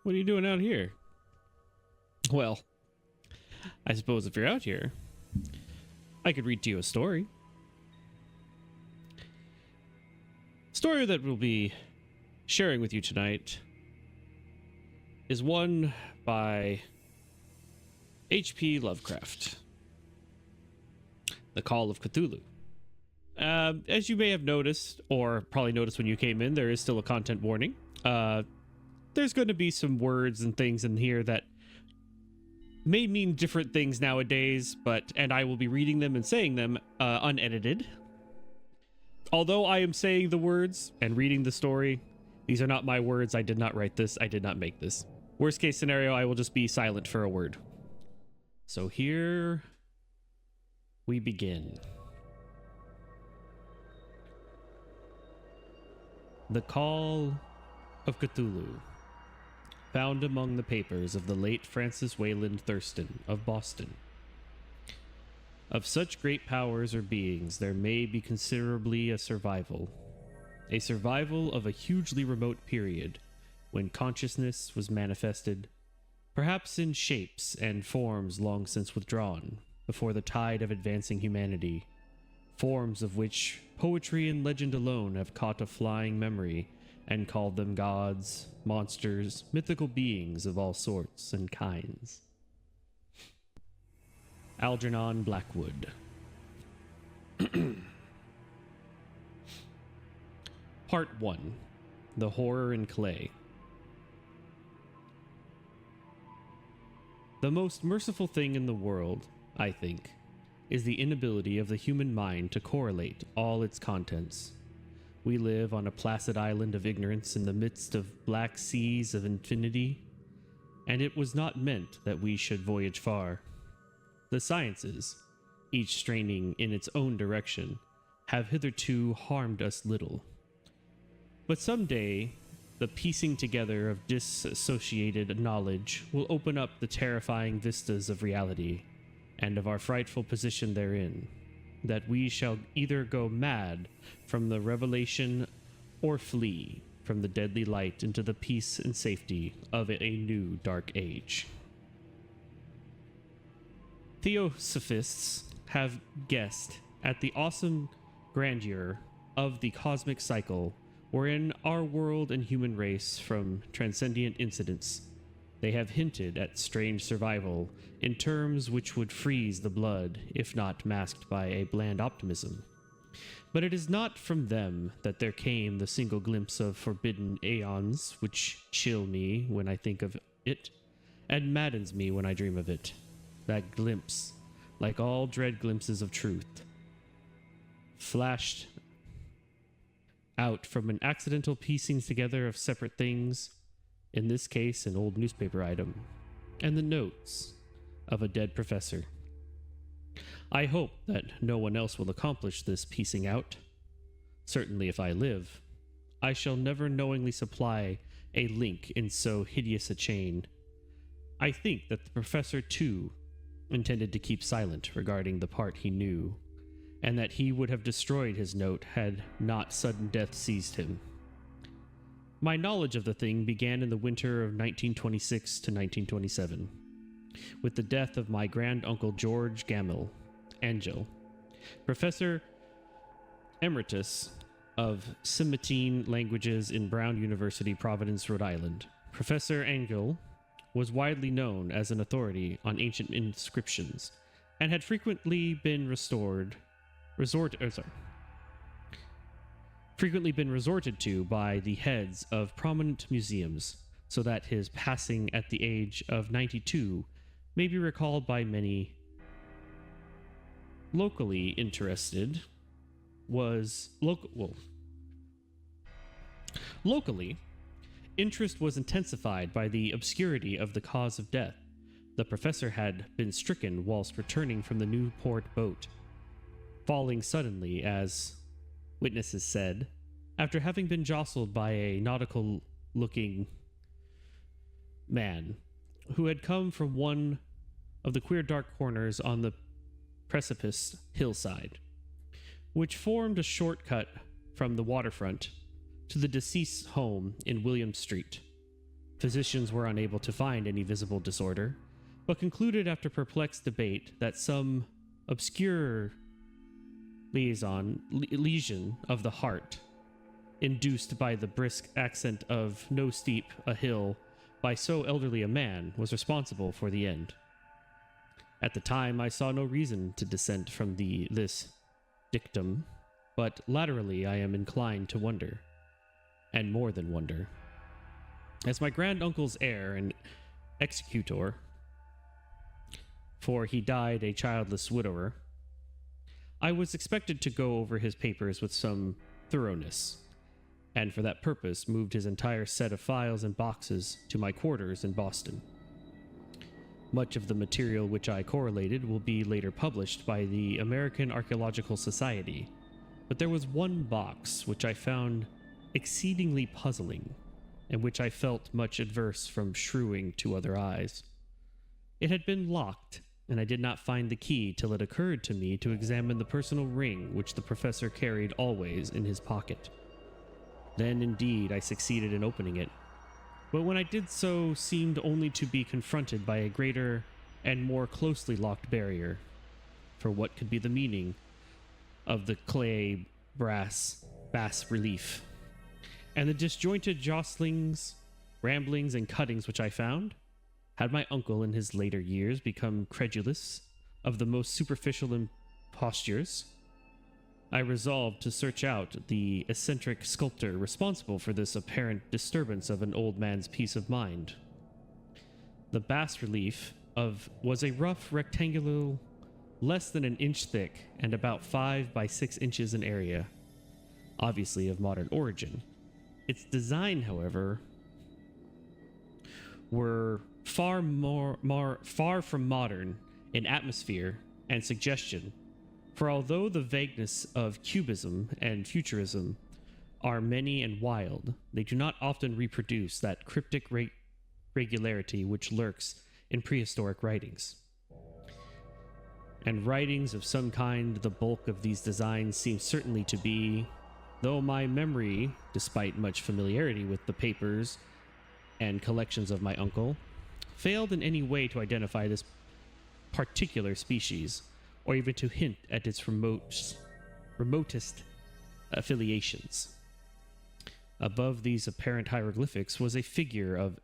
What are you doing out here? Well, I suppose if you're out here, I could read to you a story. Story that we'll be sharing with you tonight is one by H.P. Lovecraft. The Call of Cthulhu. As you may have noticed, or probably noticed when you came in, there is still a content warning. There's going to be some words and things in here that may mean different things nowadays, and I will be reading them and saying them unedited. Although I am saying the words and reading the story, these are not my words. I did not write this. I did not make this. Worst case scenario, I will just be silent for a word. So here we begin. The Call of Cthulhu, found among the papers of the late Francis Wayland Thurston of Boston. Of such great powers or beings, there may be considerably a survival of a hugely remote period when consciousness was manifested, perhaps in shapes and forms long since withdrawn, before the tide of advancing humanity, forms of which poetry and legend alone have caught a flying memory and called them gods, monsters, mythical beings of all sorts and kinds. Algernon Blackwood. Part 1. The Horror in Clay. The most merciful thing in the world, I think, is the inability of the human mind to correlate all its contents. We live on a placid island of ignorance in the midst of black seas of infinity, and it was not meant that we should voyage far. The sciences, each straining in its own direction, have hitherto harmed us little. But someday, the piecing together of disassociated knowledge will open up the terrifying vistas of reality, and of our frightful position therein, that we shall either go mad from the revelation or flee from the deadly light into the peace and safety of a new dark age. Theosophists have guessed at the awesome grandeur of the cosmic cycle wherein our world and human race from transcendent incidents. They have hinted at strange survival in terms which would freeze the blood, if not masked by a bland optimism. But it is not from them that there came the single glimpse of forbidden aeons which chill me when I think of it, and maddens me when I dream of it. That glimpse, like all dread glimpses of truth, flashed out from an accidental piecing together of separate things, in this case an old newspaper item, and the notes of a dead professor. I hope that no one else will accomplish this piecing out. Certainly if I live, I shall never knowingly supply a link in so hideous a chain. I think that the professor, too, intended to keep silent regarding the part he knew, and that he would have destroyed his note had not sudden death seized him. My knowledge of the thing began in the winter of 1926 to 1927, with the death of my grand-uncle George Angel, Professor Emeritus of Semitic Languages in Brown University, Providence, Rhode Island. Professor Angel was widely known as an authority on ancient inscriptions, and had frequently been resorted to by the heads of prominent museums, so that his passing at the age of 92 may be recalled by many. Locally, interest was intensified by the obscurity of the cause of death. The professor had been stricken whilst returning from the Newport boat, falling suddenly, as witnesses said, after having been jostled by a nautical-looking man who had come from one of the queer dark corners on the precipice hillside, which formed a shortcut from the waterfront to the deceased's home in William Street. Physicians were unable to find any visible disorder, but concluded after perplexed debate that some obscure lesion of the heart, induced by the brisk ascent of no steep a hill by so elderly a man, was responsible for the end. At the time, I saw no reason to dissent from this dictum, but laterally I am inclined to wonder, and more than wonder. As my granduncle's heir and executor, for he died a childless widower, I was expected to go over his papers with some thoroughness, and for that purpose moved his entire set of files and boxes to my quarters in Boston. Much of the material which I correlated will be later published by the American Archaeological Society, but there was one box which I found exceedingly puzzling, and which I felt much adverse from shrewing to other eyes. It had been locked, and I did not find the key till it occurred to me to examine the personal ring which the professor carried always in his pocket. Then indeed I succeeded in opening it, but when I did so seemed only to be confronted by a greater and more closely locked barrier. For what could be the meaning of the clay bas relief, and the disjointed jostlings, ramblings, and cuttings which I found? Had my uncle in his later years become credulous of the most superficial impostures? I resolved to search out the eccentric sculptor responsible for this apparent disturbance of an old man's peace of mind. The bas-relief was a rough rectangular, less than an inch thick and about 5 by 6 inches in area, obviously of modern origin. Its design, however, were far from modern in atmosphere and suggestion, for although the vagueness of cubism and futurism are many and wild, they do not often reproduce that cryptic regularity which lurks in prehistoric writings. And writings of some kind, the bulk of these designs seem certainly to be, though my memory, despite much familiarity with the papers and collections of my uncle, failed in any way to identify this particular species, or even to hint at its remotest affiliations. Above these apparent hieroglyphics was a figure of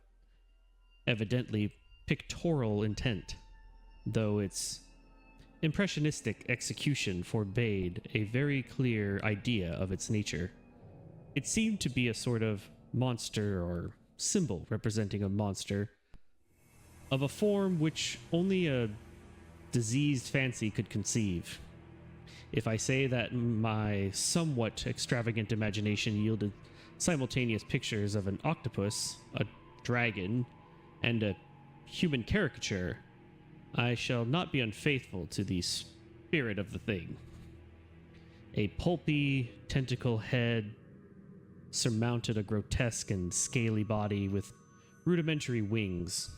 evidently pictorial intent, though its impressionistic execution forbade a very clear idea of its nature. It seemed to be a sort of monster or symbol representing a monster of a form which only a diseased fancy could conceive. If I say that my somewhat extravagant imagination yielded simultaneous pictures of an octopus, a dragon, and a human caricature, I shall not be unfaithful to the spirit of the thing. A pulpy, tentacle head surmounted a grotesque and scaly body with rudimentary wings,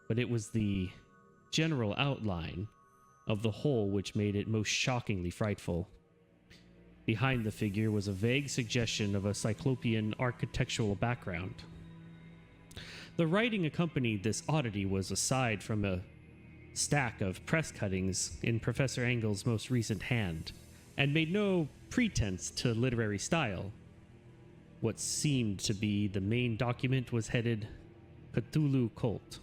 but it was the general outline of the whole which made it most shockingly frightful. Behind the figure was a vague suggestion of a cyclopean architectural background. The writing accompanied this oddity was aside from a stack of press cuttings in Professor Engel's most recent hand, and made no pretense to literary style. What seemed to be the main document was headed Cthulu Cult,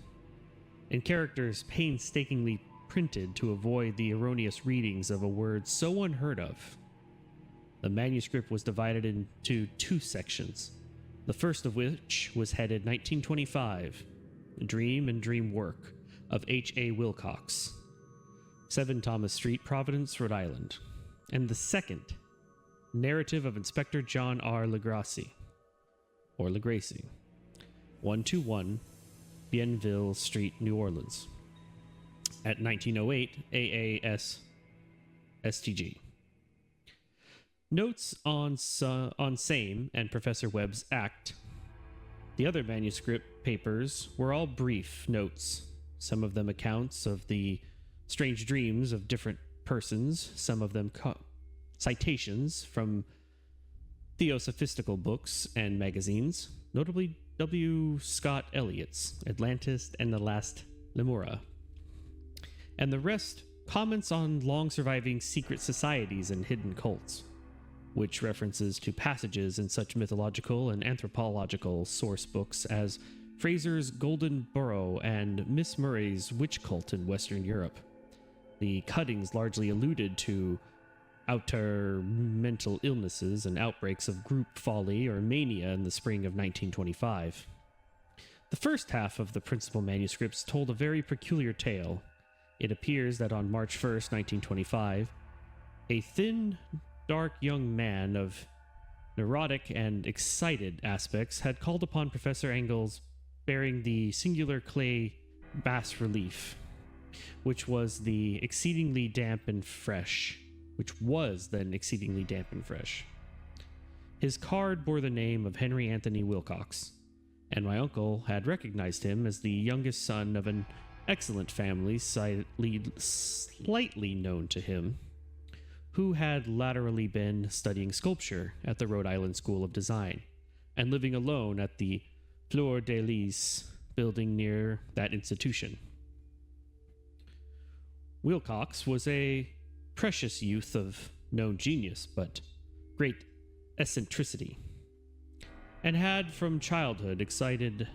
in characters painstakingly printed to avoid the erroneous readings of a word so unheard of. The manuscript was divided into 2 sections, the first of which was headed 1925, Dream and Dream Work of H.A. Wilcox, 7 Thomas Street, Providence, Rhode Island, and the second, Narrative of Inspector John R. Legracie, 121 Bienville Street, New Orleans, at 1908 AAS STG. Notes on same and Professor Webb's act. The other manuscript papers were all brief notes, some of them accounts of the strange dreams of different persons, some of them citations from theosophistical books and magazines, notably W. Scott Eliot's Atlantis and the Last Lemura. And the rest comments on long-surviving secret societies and hidden cults, which references to passages in such mythological and anthropological source books as Fraser's Golden Borough and Miss Murray's Witch Cult in Western Europe. The cuttings largely alluded to outer mental illnesses and outbreaks of group folly or mania in the spring of 1925. The first half of the principal manuscripts told a very peculiar tale. It appears that on March 1st, 1925, a thin, dark young man of neurotic and excited aspects had called upon Professor Engels bearing the singular clay bas relief, which was then exceedingly damp and fresh. His card bore the name of Henry Anthony Wilcox, and my uncle had recognized him as the youngest son of an excellent family slightly known to him, who had latterly been studying sculpture at the Rhode Island School of Design and living alone at the Fleur de Lis building near that institution. Wilcox was a precious youth of known genius, but great eccentricity, and had from childhood excited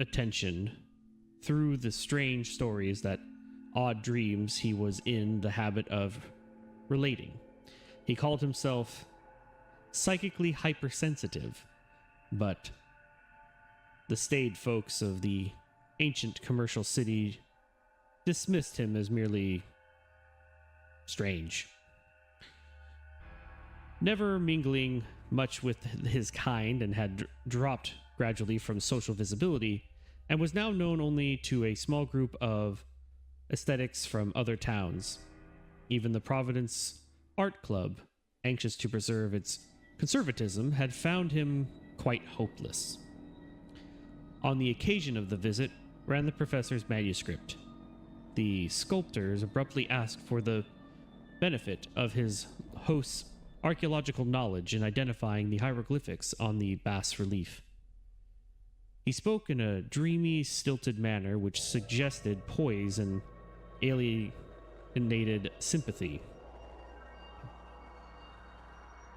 attention through the strange stories that odd dreams he was in the habit of relating. He called himself psychically hypersensitive, but the staid folks of the ancient commercial city dismissed him as merely strange. Never mingling much with his kind, and had dropped gradually from social visibility, and was now known only to a small group of aesthetics from other towns. Even the Providence Art Club, anxious to preserve its conservatism, had found him quite hopeless. On the occasion of the visit ran the professor's manuscript. The sculptors abruptly asked for the benefit of his host's archaeological knowledge in identifying the hieroglyphics on the bas relief. He spoke in a dreamy, stilted manner which suggested poise and alienated sympathy.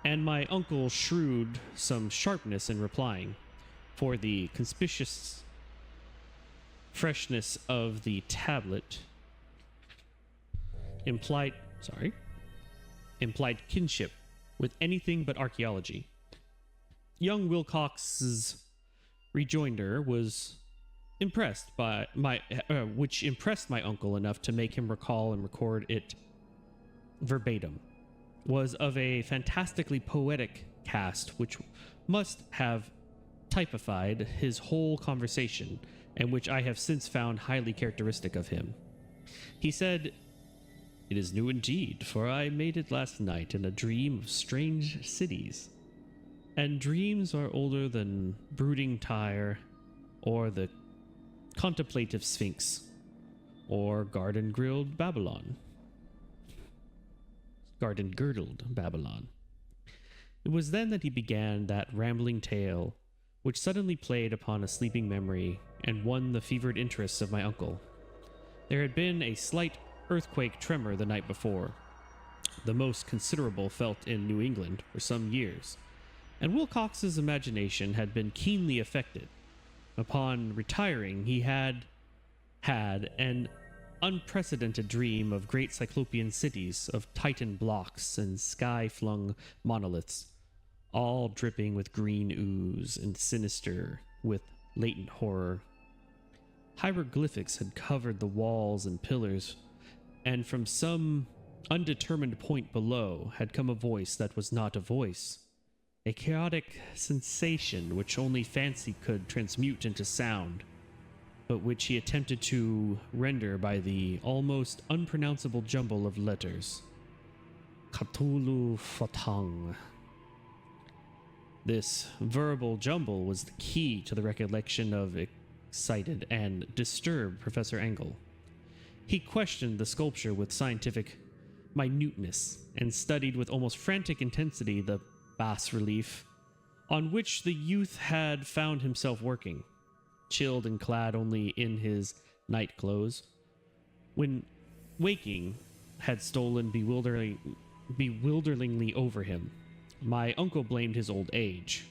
And my uncle shrewd some sharpness in replying, for the conspicuous freshness of the tablet implied kinship with anything but archaeology. Young Wilcox's rejoinder was impressed by which impressed my uncle enough to make him recall and record it verbatim, was of a fantastically poetic cast which must have typified his whole conversation, and which I have since found highly characteristic of him. He said, "It is new indeed, for I made it last night in a dream of strange cities. And dreams are older than brooding Tyre, or the contemplative Sphinx, or garden-girdled Babylon. It was then that he began that rambling tale, which suddenly played upon a sleeping memory and won the fevered interests of my uncle. There had been a slight earthquake tremor the night before, the most considerable felt in New England for some years, and Wilcox's imagination had been keenly affected. Upon retiring, he had an unprecedented dream of great cyclopean cities, of Titan blocks and sky-flung monoliths, all dripping with green ooze and sinister with latent horror. Hieroglyphics had covered the walls and pillars, and from some undetermined point below had come a voice that was not a voice, a chaotic sensation which only fancy could transmute into sound, but which he attempted to render by the almost unpronounceable jumble of letters. Cthulu Fatang. This verbal jumble was the key to the recollection of excited and disturbed Professor Engel. He questioned the sculpture with scientific minuteness and studied with almost frantic intensity the bas relief on which the youth had found himself working, chilled and clad only in his night clothes. When waking had stolen bewilderingly over him, my uncle blamed his old age.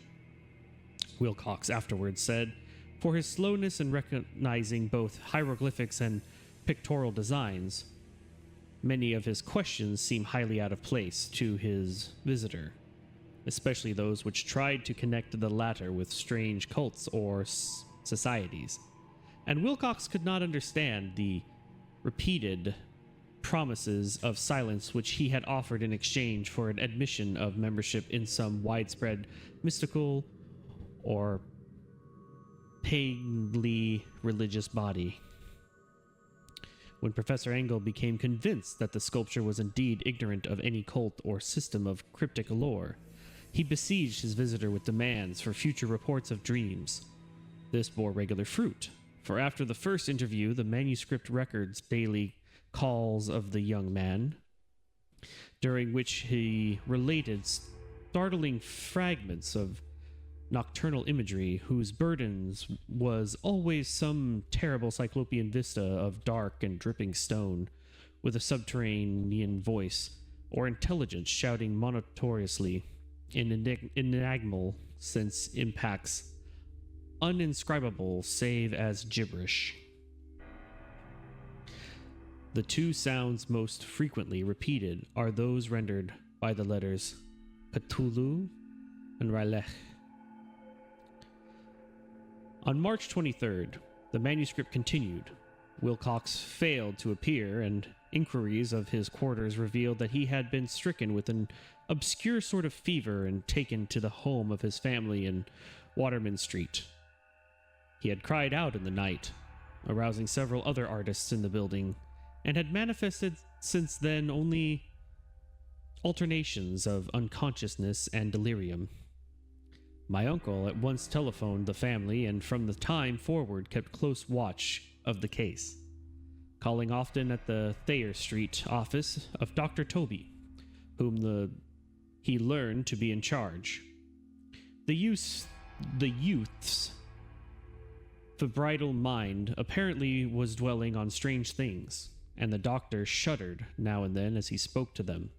Wilcox afterwards said, for his slowness in recognizing both hieroglyphics and pictorial designs. Many of his questions seemed highly out of place to his visitor, especially those which tried to connect the latter with strange cults or societies. And Wilcox could not understand the repeated promises of silence which he had offered in exchange for an admission of membership in some widespread mystical or paganly religious body. When Professor Engel became convinced that the sculpture was indeed ignorant of any cult or system of cryptic lore, he besieged his visitor with demands for future reports of dreams. This bore regular fruit, for after the first interview, the manuscript records daily calls of the young man, during which he related startling fragments of nocturnal imagery whose burdens was always some terrible cyclopean vista of dark and dripping stone, with a subterranean voice or intelligence shouting monotonously in enigmal sense impacts, uninscribable save as gibberish. The two sounds most frequently repeated are those rendered by the letters Cthulu and Rylech. On March 23rd, the manuscript continued. Wilcox failed to appear, and inquiries of his quarters revealed that he had been stricken with an obscure sort of fever and taken to the home of his family in Waterman Street. He had cried out in the night, arousing several other artists in the building, and had manifested since then only alternations of unconsciousness and delirium. My uncle at once telephoned the family and from the time forward kept close watch of the case, calling often at the Thayer Street office of Dr. Toby, whom he learned to be in charge. The youth's febrile mind apparently was dwelling on strange things, and the doctor shuddered now and then as he spoke to them.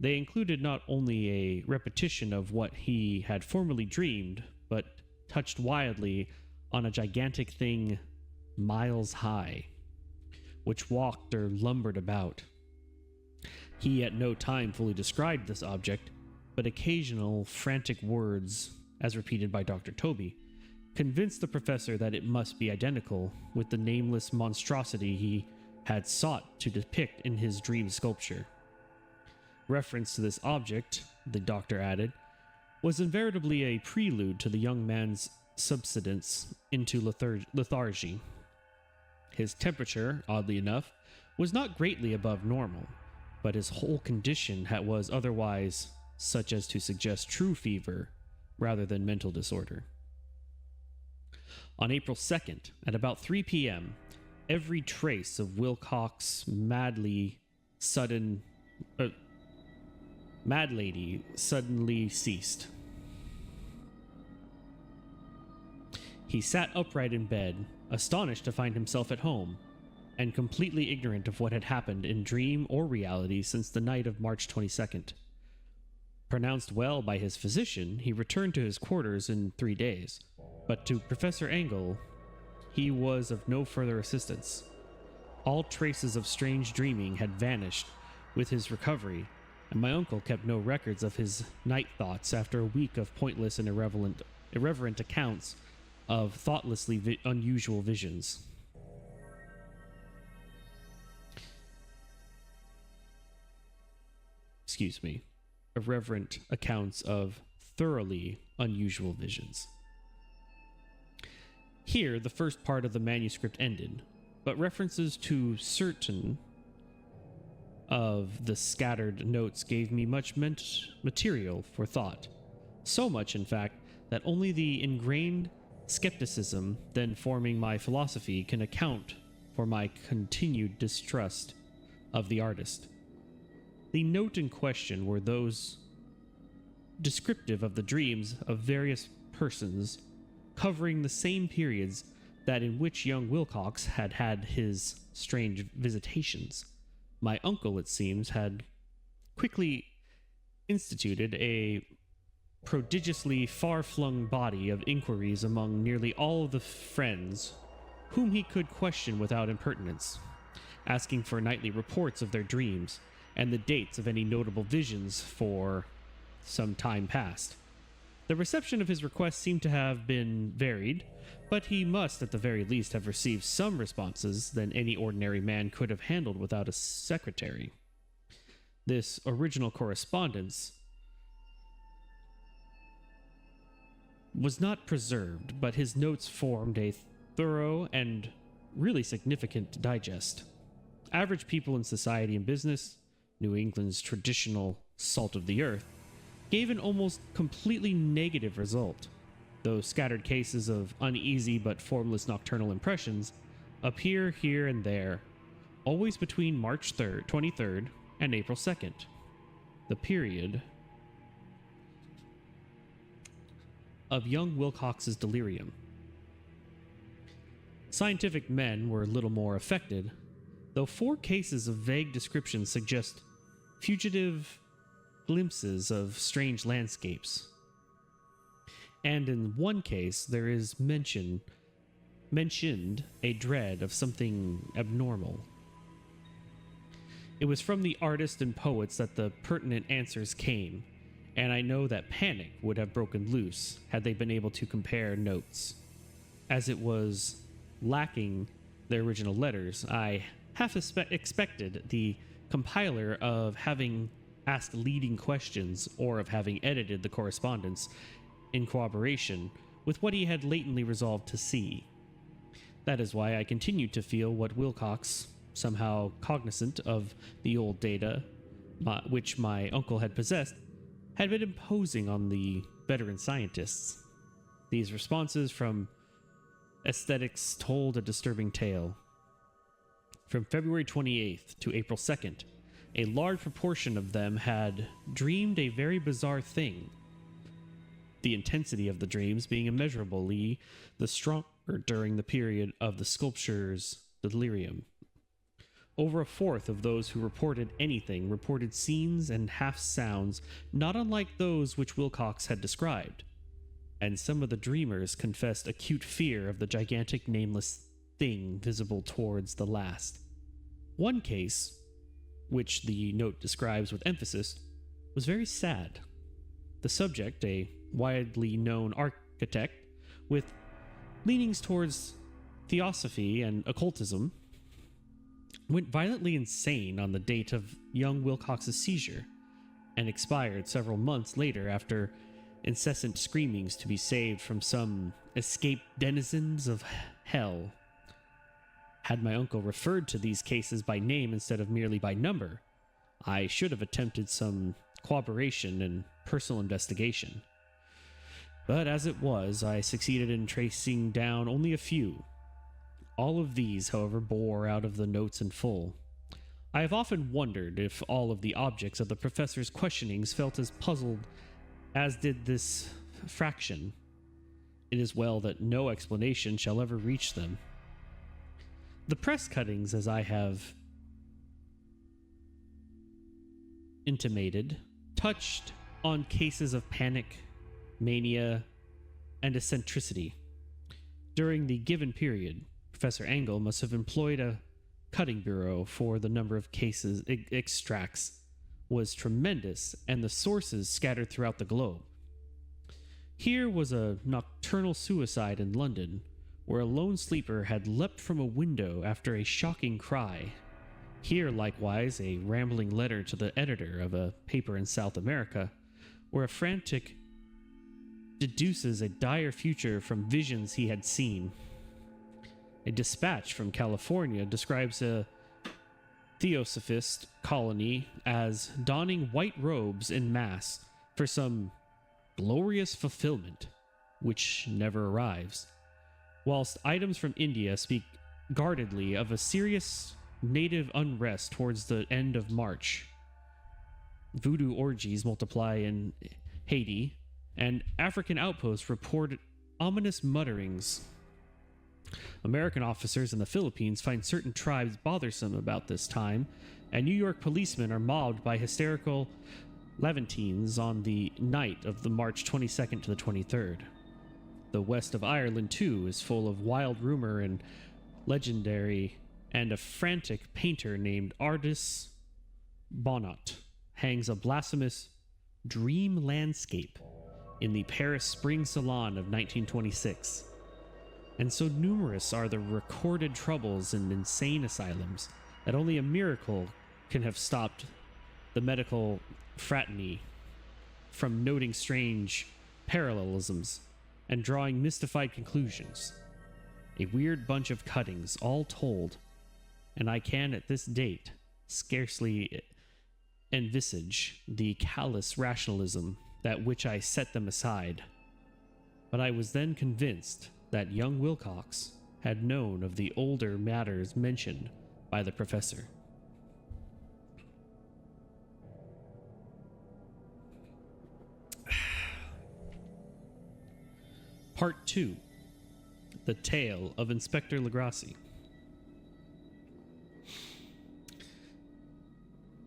They included not only a repetition of what he had formerly dreamed, but touched wildly on a gigantic thing miles high, which walked or lumbered about. He at no time fully described this object, but occasional frantic words, as repeated by Dr. Toby, convinced the professor that it must be identical with the nameless monstrosity he had sought to depict in his dream sculpture. Reference to this object, the doctor added, was invariably a prelude to the young man's subsidence into lethargy. His temperature, oddly enough, was not greatly above normal, but his whole condition was otherwise such as to suggest true fever rather than mental disorder. On April 2nd, at about 3 p.m., every trace of Wilcox's mad lady suddenly ceased. He sat upright in bed, astonished to find himself at home, and completely ignorant of what had happened in dream or reality since the night of March 22nd. Pronounced well by his physician, he returned to his quarters in 3 days, but to Professor Engel, he was of no further assistance. All traces of strange dreaming had vanished with his recovery, and my uncle kept no records of his night thoughts after a week of pointless and irreverent accounts of thoughtlessly unusual visions. Irreverent accounts of thoroughly unusual visions. Here, the first part of the manuscript ended, but references to certain of the scattered notes gave me much material for thought. So much, in fact, that only the ingrained skepticism then forming my philosophy can account for my continued distrust of the artist. The note in question were those descriptive of the dreams of various persons covering the same periods that in which young Wilcox had had his strange visitations. My uncle, it seems, had quickly instituted a prodigiously far-flung body of inquiries among nearly all of the friends whom he could question without impertinence, asking for nightly reports of their dreams and the dates of any notable visions for some time past. The reception of his request seemed to have been varied, but he must at the very least have received some responses than any ordinary man could have handled without a secretary. This original correspondence was not preserved, but his notes formed a thorough and really significant digest. Average people in society and business, New England's traditional salt of the earth, gave an almost completely negative result, though scattered cases of uneasy but formless nocturnal impressions appear here and there, always between March 23rd and April 2nd, the period of young Wilcox's delirium. Scientific men were little more affected, though 4 cases of vague description suggest fugitive glimpses of strange landscapes. And in one case, there is mentioned a dread of something abnormal. It was from the artists and poets that the pertinent answers came, and I know that panic would have broken loose had they been able to compare notes. As it was lacking the original letters, I half expected the compiler of having asked leading questions or of having edited the correspondence in cooperation with what he had latently resolved to see. That is why I continued to feel what Wilcox, somehow cognizant of the old data which my uncle had possessed, had been imposing on the veteran scientists. These responses from aesthetics told a disturbing tale. From February 28th to April 2nd, a large proportion of them had dreamed a very bizarre thing, the intensity of the dreams being immeasurably the stronger during the period of the sculpture's delirium. Over a fourth of those who reported anything reported scenes and half sounds not unlike those which Wilcox had described, and some of the dreamers confessed acute fear of the gigantic nameless thing visible towards the last. One case, which the note describes with emphasis, was very sad. The subject, a widely known architect with leanings towards theosophy and occultism, went violently insane on the date of young Wilcox's seizure and expired several months later after incessant screamings to be saved from some escaped denizens of hell. Had my uncle referred to these cases by name instead of merely by number, I should have attempted some corroboration and personal investigation. But as it was, I succeeded in tracing down only a few. All of these, however, bore out of the notes in full. I have often wondered if all of the objects of the professor's questionings felt as puzzled as did this fraction. It is well that no explanation shall ever reach them. The press cuttings, as I have intimated, touched on cases of panic, mania, and eccentricity. During the given period, Professor Engel must have employed a cutting bureau, for the number of cases extracts was tremendous, and the sources scattered throughout the globe. Here was a nocturnal suicide in London, where a lone sleeper had leapt from a window after a shocking cry. Here, likewise, a rambling letter to the editor of a paper in South America, where a frantic deduces a dire future from visions he had seen. A dispatch from California describes a theosophist colony as donning white robes en masse for some glorious fulfillment, which never arrives, whilst items from India speak guardedly of a serious native unrest towards the end of March. Voodoo orgies multiply in Haiti, and African outposts report ominous mutterings. American officers in the Philippines find certain tribes bothersome about this time, and New York policemen are mobbed by hysterical Levantines on the night of the March 22nd to the 23rd. The west of Ireland, too, is full of wild rumor and legendary, and a frantic painter named Ardis Bonnot hangs a blasphemous dream landscape in the Paris Spring Salon of 1926. And so numerous are the recorded troubles in insane asylums that only a miracle can have stopped the medical fraternity from noting strange parallelisms and drawing mystified conclusions. A weird bunch of cuttings, all told, and I can at this date scarcely envisage the callous rationalism that which I set them aside. But I was then convinced that young Wilcox had known of the older matters mentioned by the professor. Part 2. The Tale of Inspector Legrassi.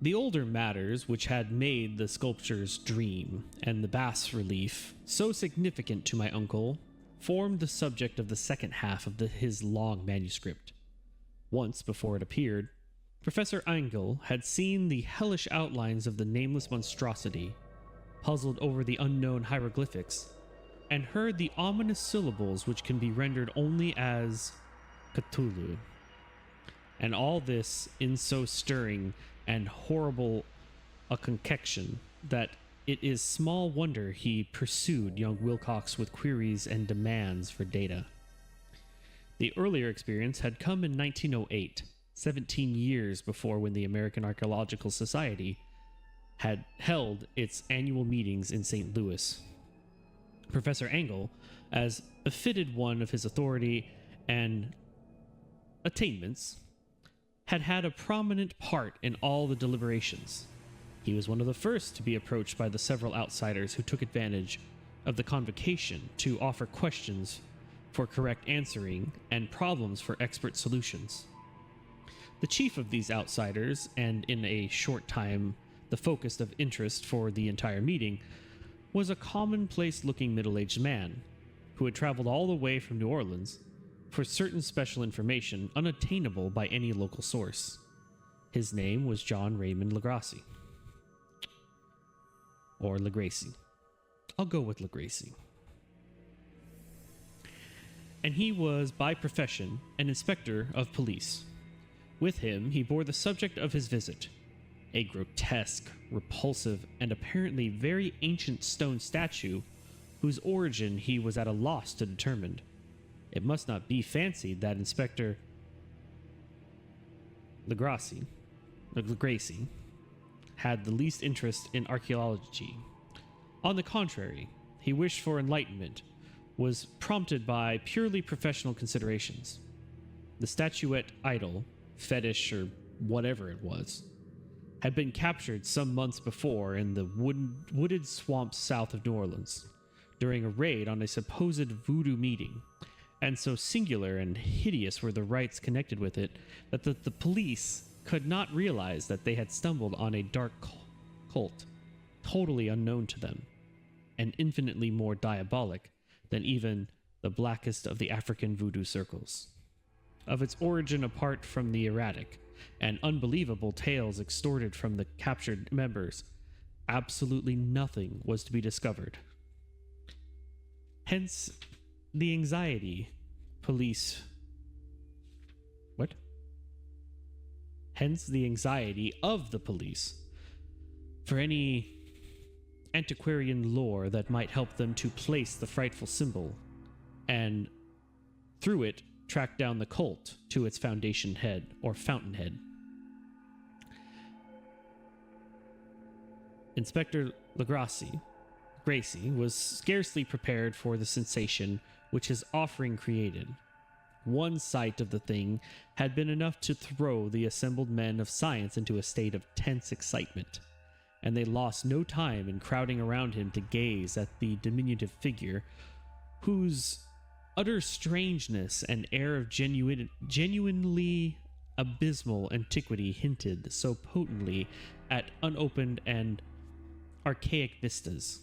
The older matters which had made the sculpture's dream and the bas-relief so significant to my uncle formed the subject of the second half of his long manuscript. Once, before it appeared, Professor Engel had seen the hellish outlines of the nameless monstrosity, puzzled over the unknown hieroglyphics, and heard the ominous syllables which can be rendered only as Cthulu. And all this in so stirring and horrible a concoction that it is small wonder he pursued young Wilcox with queries and demands for data. The earlier experience had come in 1908, 17 years before when the American Archaeological Society had held its annual meetings in St. Louis. Professor Engel, as befitted one of his authority and attainments, had had a prominent part in all the deliberations. He was one of the first to be approached by the several outsiders who took advantage of the convocation to offer questions for correct answering and problems for expert solutions. The chief of these outsiders, and in a short time the focus of interest for the entire meeting, was a commonplace-looking middle-aged man who had traveled all the way from New Orleans for certain special information unattainable by any local source. His name was John Raymond Legrassi. Or Legrassi. I'll go with Legrassi. And he was, by profession, an inspector of police. With him, he bore the subject of his visit, a grotesque, repulsive, and apparently very ancient stone statue whose origin he was at a loss to determine. It must not be fancied that Inspector Legrassi had the least interest in archaeology. On the contrary, he wished for enlightenment, was prompted by purely professional considerations. The statuette idol, fetish, or whatever it was, had been captured some months before in the wooded swamps south of New Orleans during a raid on a supposed voodoo meeting, and so singular and hideous were the rites connected with it that the police could not realize that they had stumbled on a dark cult, totally unknown to them, and infinitely more diabolic than even the blackest of the African voodoo circles. Of its origin apart from the erratic and unbelievable tales extorted from the captured members, absolutely nothing was to be discovered. Hence, the anxiety police... What? Hence, the anxiety of the police for any antiquarian lore that might help them to place the frightful symbol, and through it track down the cult to its foundation head or fountainhead. Inspector Legrassi was scarcely prepared for the sensation which his offering created. One sight of the thing had been enough to throw the assembled men of science into a state of tense excitement, and they lost no time in crowding around him to gaze at the diminutive figure, whose utter strangeness and air of genuinely abysmal antiquity hinted so potently at unopened and archaic vistas.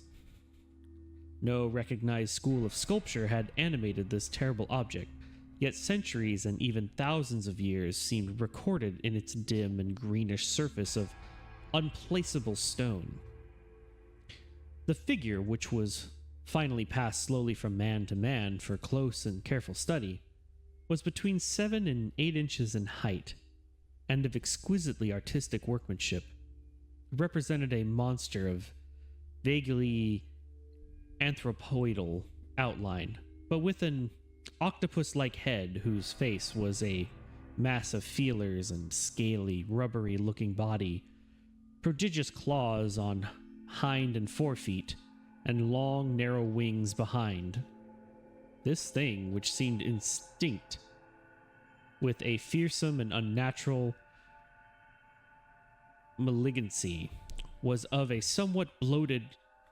No recognized school of sculpture had animated this terrible object, yet centuries and even thousands of years seemed recorded in its dim and greenish surface of unplaceable stone. The figure, which was finally passed slowly from man to man for close and careful study, was between 7 and 8 inches in height, and of exquisitely artistic workmanship. It represented a monster of vaguely anthropoidal outline, but with an octopus-like head whose face was a mass of feelers and scaly, rubbery-looking body, prodigious claws on hind and forefeet, and long, narrow wings behind. This thing, which seemed instinct with a fearsome and unnatural malignancy, was of a somewhat bloated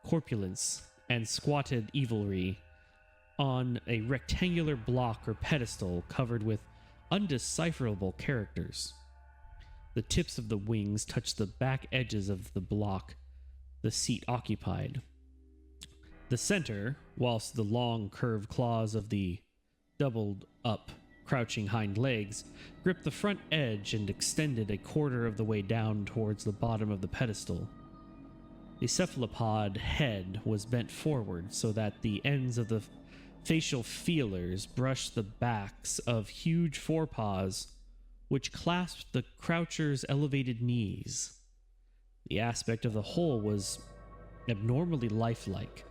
corpulence and squatted evilry on a rectangular block or pedestal covered with undecipherable characters. The tips of the wings touched the back edges of the block the seat occupied. The center, whilst the long curved claws of the doubled up crouching hind legs gripped the front edge and extended a quarter of the way down towards the bottom of the pedestal. The cephalopod head was bent forward so that the ends of the facial feelers brushed the backs of huge forepaws which clasped the croucher's elevated knees. The aspect of the whole was abnormally lifelike,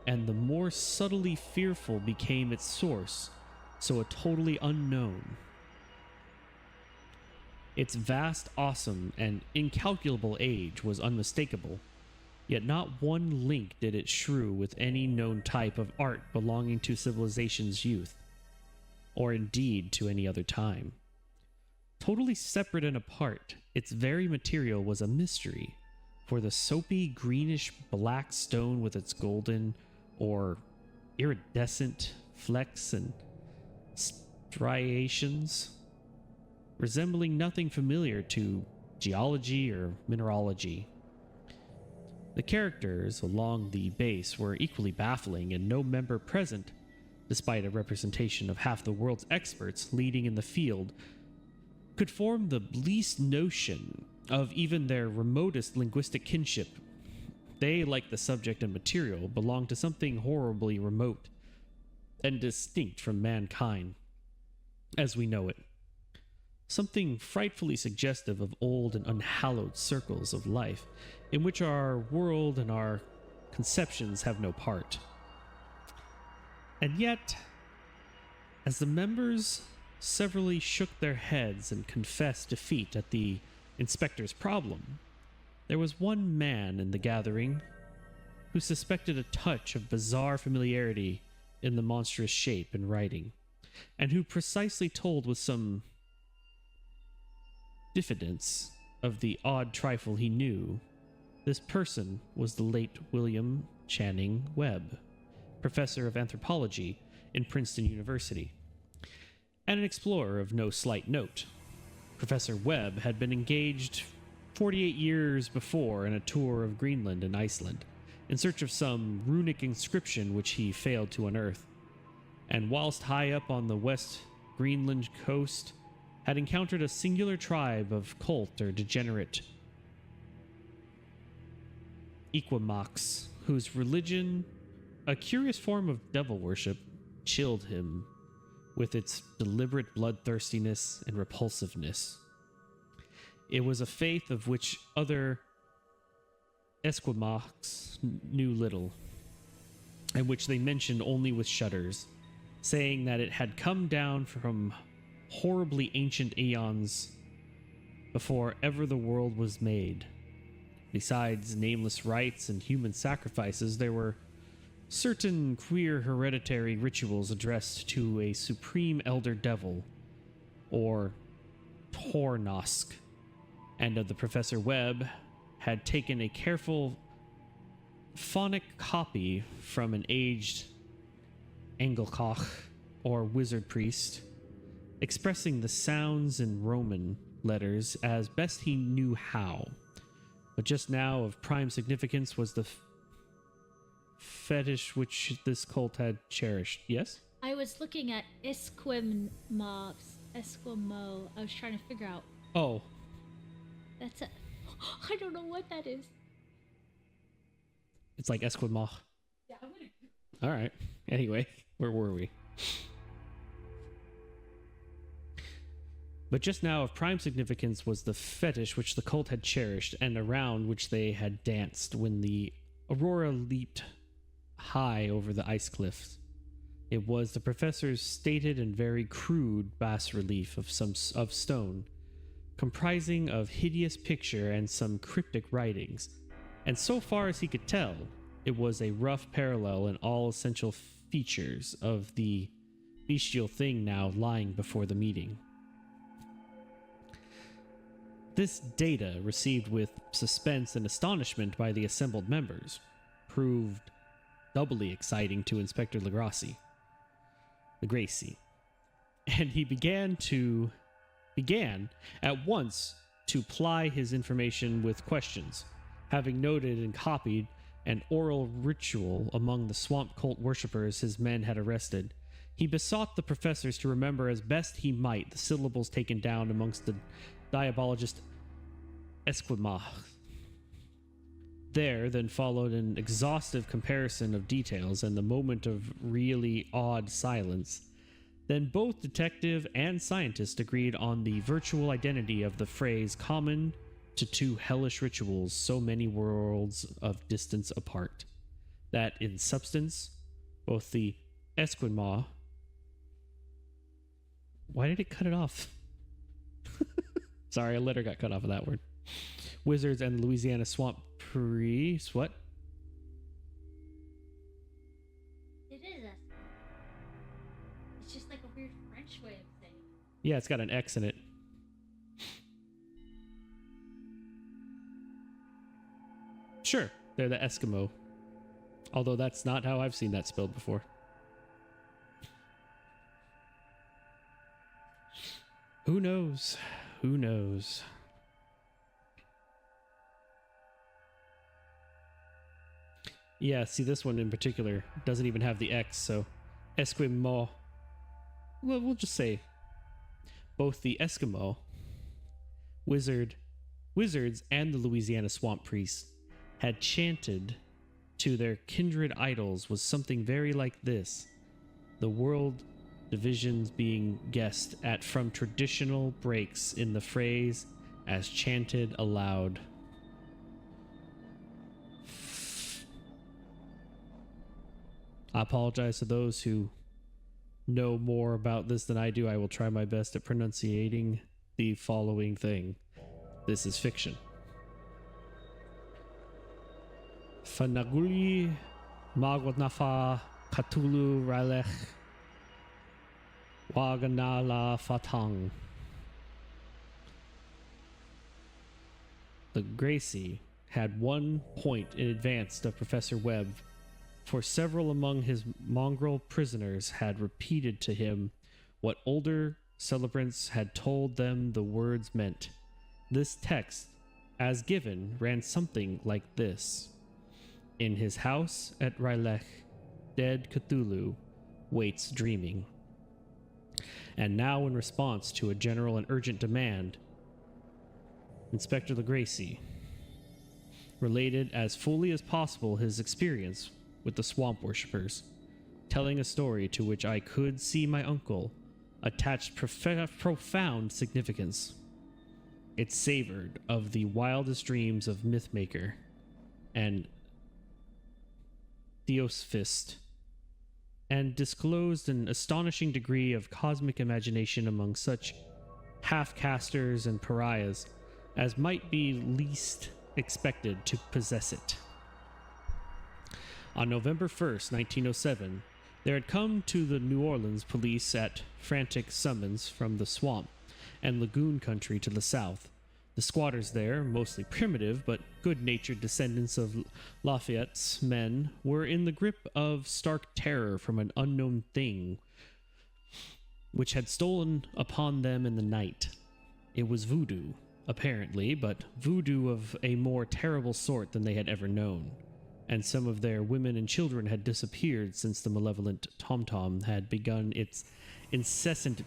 and the more subtly fearful became its source, so a totally unknown. Its vast, awesome, and incalculable age was unmistakable, yet not one link did it shrew with any known type of art belonging to civilization's youth, or indeed to any other time. Totally separate and apart, its very material was a mystery, for the soapy greenish black stone with its golden or iridescent flecks and striations, resembling nothing familiar to geology or mineralogy. The characters along the base were equally baffling, and no member present, despite a representation of half the world's experts leading in the field, could form the least notion of even their remotest linguistic kinship. They, like the subject and material, belonged to something horribly remote and distinct from mankind as we know it. Something frightfully suggestive of old and unhallowed circles of life, in which our world and our conceptions have no part. And yet, as the members severally shook their heads and confessed defeat at the inspector's problem, there was one man in the gathering who suspected a touch of bizarre familiarity in the monstrous shape and writing, and who precisely told with some diffidence of the odd trifle he knew. This person was the late William Channing Webb, professor of anthropology in Princeton University, and an explorer of no slight note. Professor Webb had been engaged 48 years before in a tour of Greenland and Iceland, in search of some runic inscription which he failed to unearth, and whilst high up on the West Greenland coast, had encountered a singular tribe of cult or degenerate Equimox, whose religion, a curious form of devil worship, chilled him with its deliberate bloodthirstiness and repulsiveness. It was a faith of which other Esquimaux knew little, and which they mentioned only with shudders, saying that it had come down from horribly ancient eons before ever the world was made. Besides nameless rites and human sacrifices, there were certain queer hereditary rituals addressed to a supreme elder devil, or Tornosk, and of the Professor Webb had taken a careful phonic copy from an aged Engelkoch, or wizard priest, expressing the sounds in Roman letters as best he knew how. But just now of prime significance was the fetish which this cult had cherished. Yes? I was looking at Esquimaux. I was trying to figure out. Oh. That's a... I don't know what that is. It's like Esquimaux. Yeah, I'm gonna... All right. Anyway, where were we? But just now of prime significance was the fetish which the cult had cherished and around which they had danced when the aurora leaped high over the ice cliffs. It was the professor's stated and very crude bas-relief of stone, comprising of hideous picture and some cryptic writings, and so far as he could tell, it was a rough parallel in all essential features of the bestial thing now lying before the meeting. This data, received with suspense and astonishment by the assembled members, proved doubly exciting to Inspector Legracie, and he began at once to ply his information with questions. Having noted and copied an oral ritual among the swamp cult worshippers his men had arrested, he besought the professors to remember as best he might the syllables taken down amongst the diabologist Esquimaux. There then followed an exhaustive comparison of details and the moment of really awed silence. Then both detective and scientist agreed on the virtual identity of the phrase common to two hellish rituals so many worlds of distance apart, that in substance, both the Esquimaux... Why did it cut it off? Sorry, a letter got cut off of that word. Wizards and the Louisiana swamp priests. What? It is Esquimaux. It's just like a weird French way of saying it. Yeah, it's got an X in it. Sure, they're the Eskimo. Although that's not how I've seen that spelled before. Who knows? Who knows? Yeah, see, this one in particular doesn't even have the X, so Esquimaux. Well, we'll just say both the Eskimo, wizards, and the Louisiana swamp priests had chanted to their kindred idols was something very like this. The world divisions being guessed at from traditional breaks in the phrase as chanted aloud. I apologize to those who know more about this than I do. I will try my best at pronunciating the following thing. This is fiction. Fanaguli Magwanafa Cthulu Ralech Waganala Fatang. The Gracie had 1 point in advance of Professor Webb, for several among his mongrel prisoners had repeated to him what older celebrants had told them the words meant. This text, as given, ran something like this. In his house at Rylech, dead Cthulhu waits dreaming. And now, in response to a general and urgent demand, Inspector Legracie related as fully as possible his experience with the swamp worshippers, telling a story to which I could see my uncle attached profound significance. It savored of the wildest dreams of Mythmaker and Theosophist, and disclosed an astonishing degree of cosmic imagination among such half-casters and pariahs as might be least expected to possess it. On November 1st, 1907, there had come to the New Orleans police at frantic summons from the swamp and lagoon country to the south The squatters there, mostly primitive but good-natured descendants of Lafayette's men, were in the grip of stark terror from an unknown thing which had stolen upon them in the night. It was voodoo, apparently, but voodoo of a more terrible sort than they had ever known, and some of their women and children had disappeared since the malevolent tom-tom had begun its incessant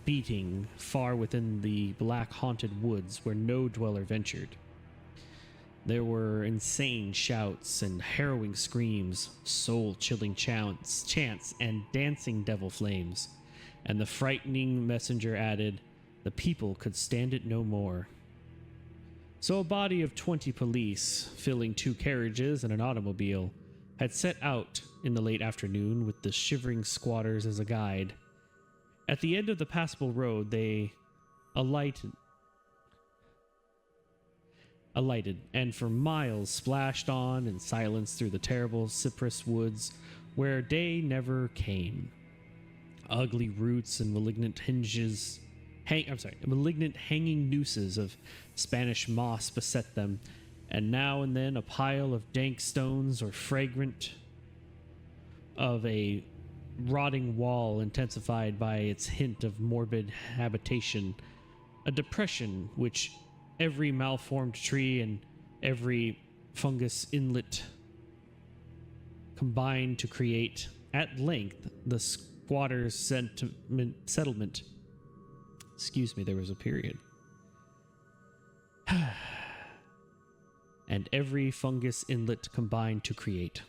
beating far within the black haunted woods where no dweller ventured. There were insane shouts and harrowing screams, soul-chilling chants, and dancing devil flames, and the frightening messenger added, the people could stand it no more. So a body of 20 police, filling 2 carriages and an automobile, had set out in the late afternoon with the shivering squatters as a guide. At the end of the passable road, they alighted, and for miles splashed on in silence through the terrible cypress woods where day never came. Ugly roots and malignant hanging nooses of Spanish moss beset them, and now and then a pile of dank stones or fragrant of a rotting wall intensified by its hint of morbid habitation, a depression which every malformed tree and every fungus inlet combined to create. At length, the squatters' settlement. Excuse me, there was a period. And every fungus inlet combined to create.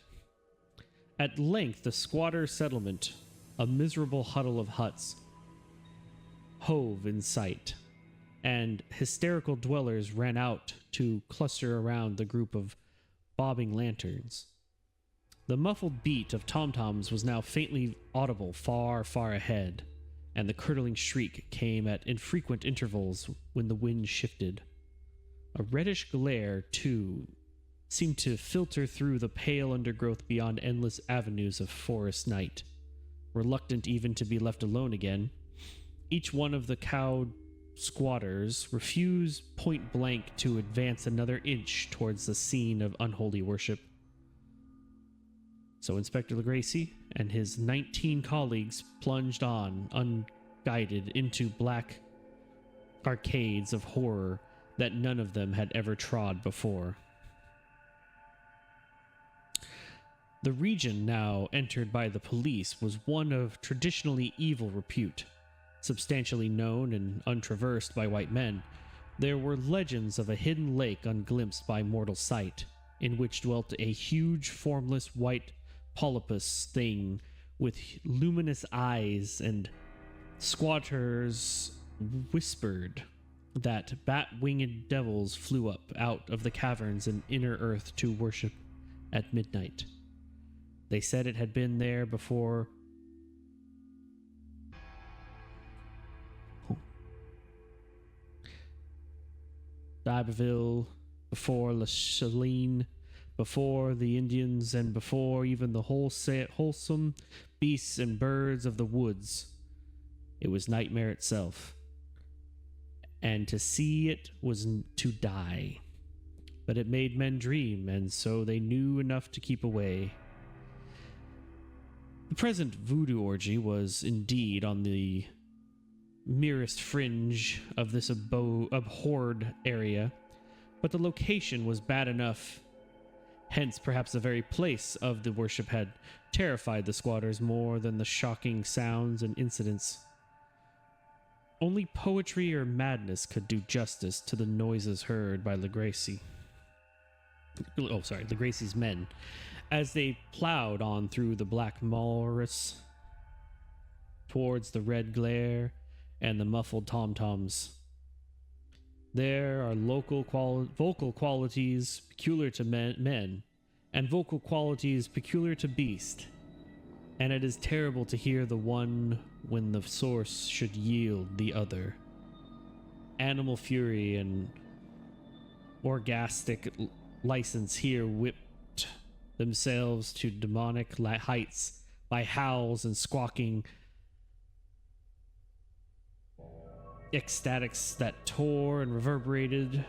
At length, the squatter settlement, a miserable huddle of huts, hove in sight, and hysterical dwellers ran out to cluster around the group of bobbing lanterns. The muffled beat of tom-toms was now faintly audible far, far ahead, and the curdling shriek came at infrequent intervals when the wind shifted. A reddish glare, too, seemed to filter through the pale undergrowth beyond endless avenues of forest night. Reluctant even to be left alone again, each one of the cowed squatters refused point blank to advance another inch towards the scene of unholy worship. So Inspector Legracie and his 19 colleagues plunged on, unguided, into black arcades of horror that none of them had ever trod before. The region now entered by the police was one of traditionally evil repute, substantially known and untraversed by white men. There were legends of a hidden lake unglimpsed by mortal sight, in which dwelt a huge, formless white polypus thing with luminous eyes, and squatters whispered that bat-winged devils flew up out of the caverns in inner earth to worship at midnight. They said it had been there before D'Iberville, before La Chalene, before the Indians, and before even the wholesome beasts and birds of the woods. It was nightmare itself, and to see it was to die. But it made men dream, and so they knew enough to keep away. The present voodoo orgy was indeed on the merest fringe of this abhorred area, but the location was bad enough. Hence, perhaps the very place of the worship had terrified the squatters more than the shocking sounds and incidents. Only poetry or madness could do justice to the noises heard by Legracie's men, as they plowed on through the black morass towards the red glare and the muffled tom-toms. There are vocal qualities peculiar to men, and vocal qualities peculiar to beast, and it is terrible to hear the one when the source should yield the other. Animal fury and orgastic license here whipped themselves to demonic heights by howls and squawking. ecstatics that tore and reverberated,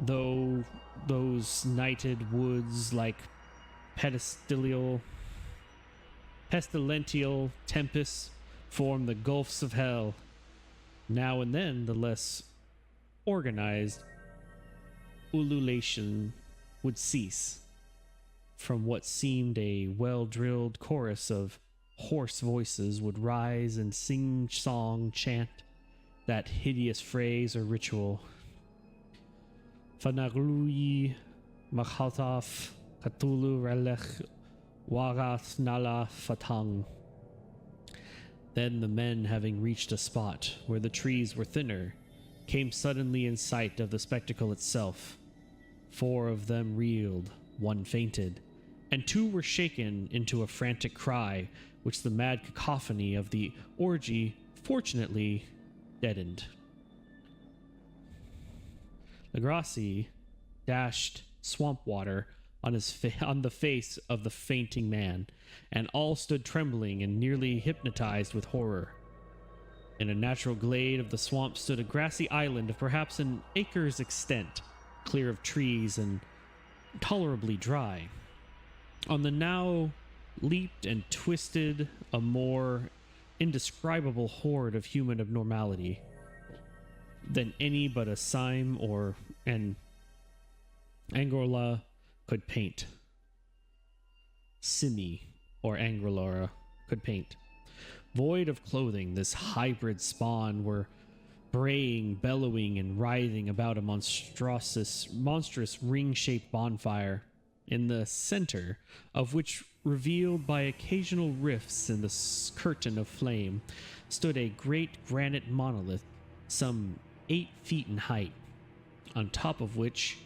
though those nighted woods like pestilential tempests form the gulfs of hell. Now and then, the less organized ululation would cease from what seemed a well-drilled chorus of hoarse voices would rise and sing-song chant that hideous phrase or ritual. Fanagluyi Machaltaf Cthulu Relech Wagat Nala Fatang. Then the men, having reached a spot where the trees were thinner, came suddenly in sight of the spectacle itself. 4 of them reeled, 1 fainted, and 2 were shaken into a frantic cry, which the mad cacophony of the orgy fortunately deadened. Legrassi dashed swamp water on the face of the fainting man, and all stood trembling and nearly hypnotized with horror. In a natural glade of the swamp stood a grassy island of perhaps an acre's extent, clear of trees and tolerably dry. On the now leaped and twisted a more indescribable horde of human abnormality than any but a Sime or an Angola could paint. Simi or Angrolora could paint. Void of clothing, this hybrid spawn were braying, bellowing, and writhing about a monstrous ring-shaped bonfire, in the center of which, revealed by occasional rifts in the curtain of flame, stood a great granite monolith some 8 feet in height, on top of which,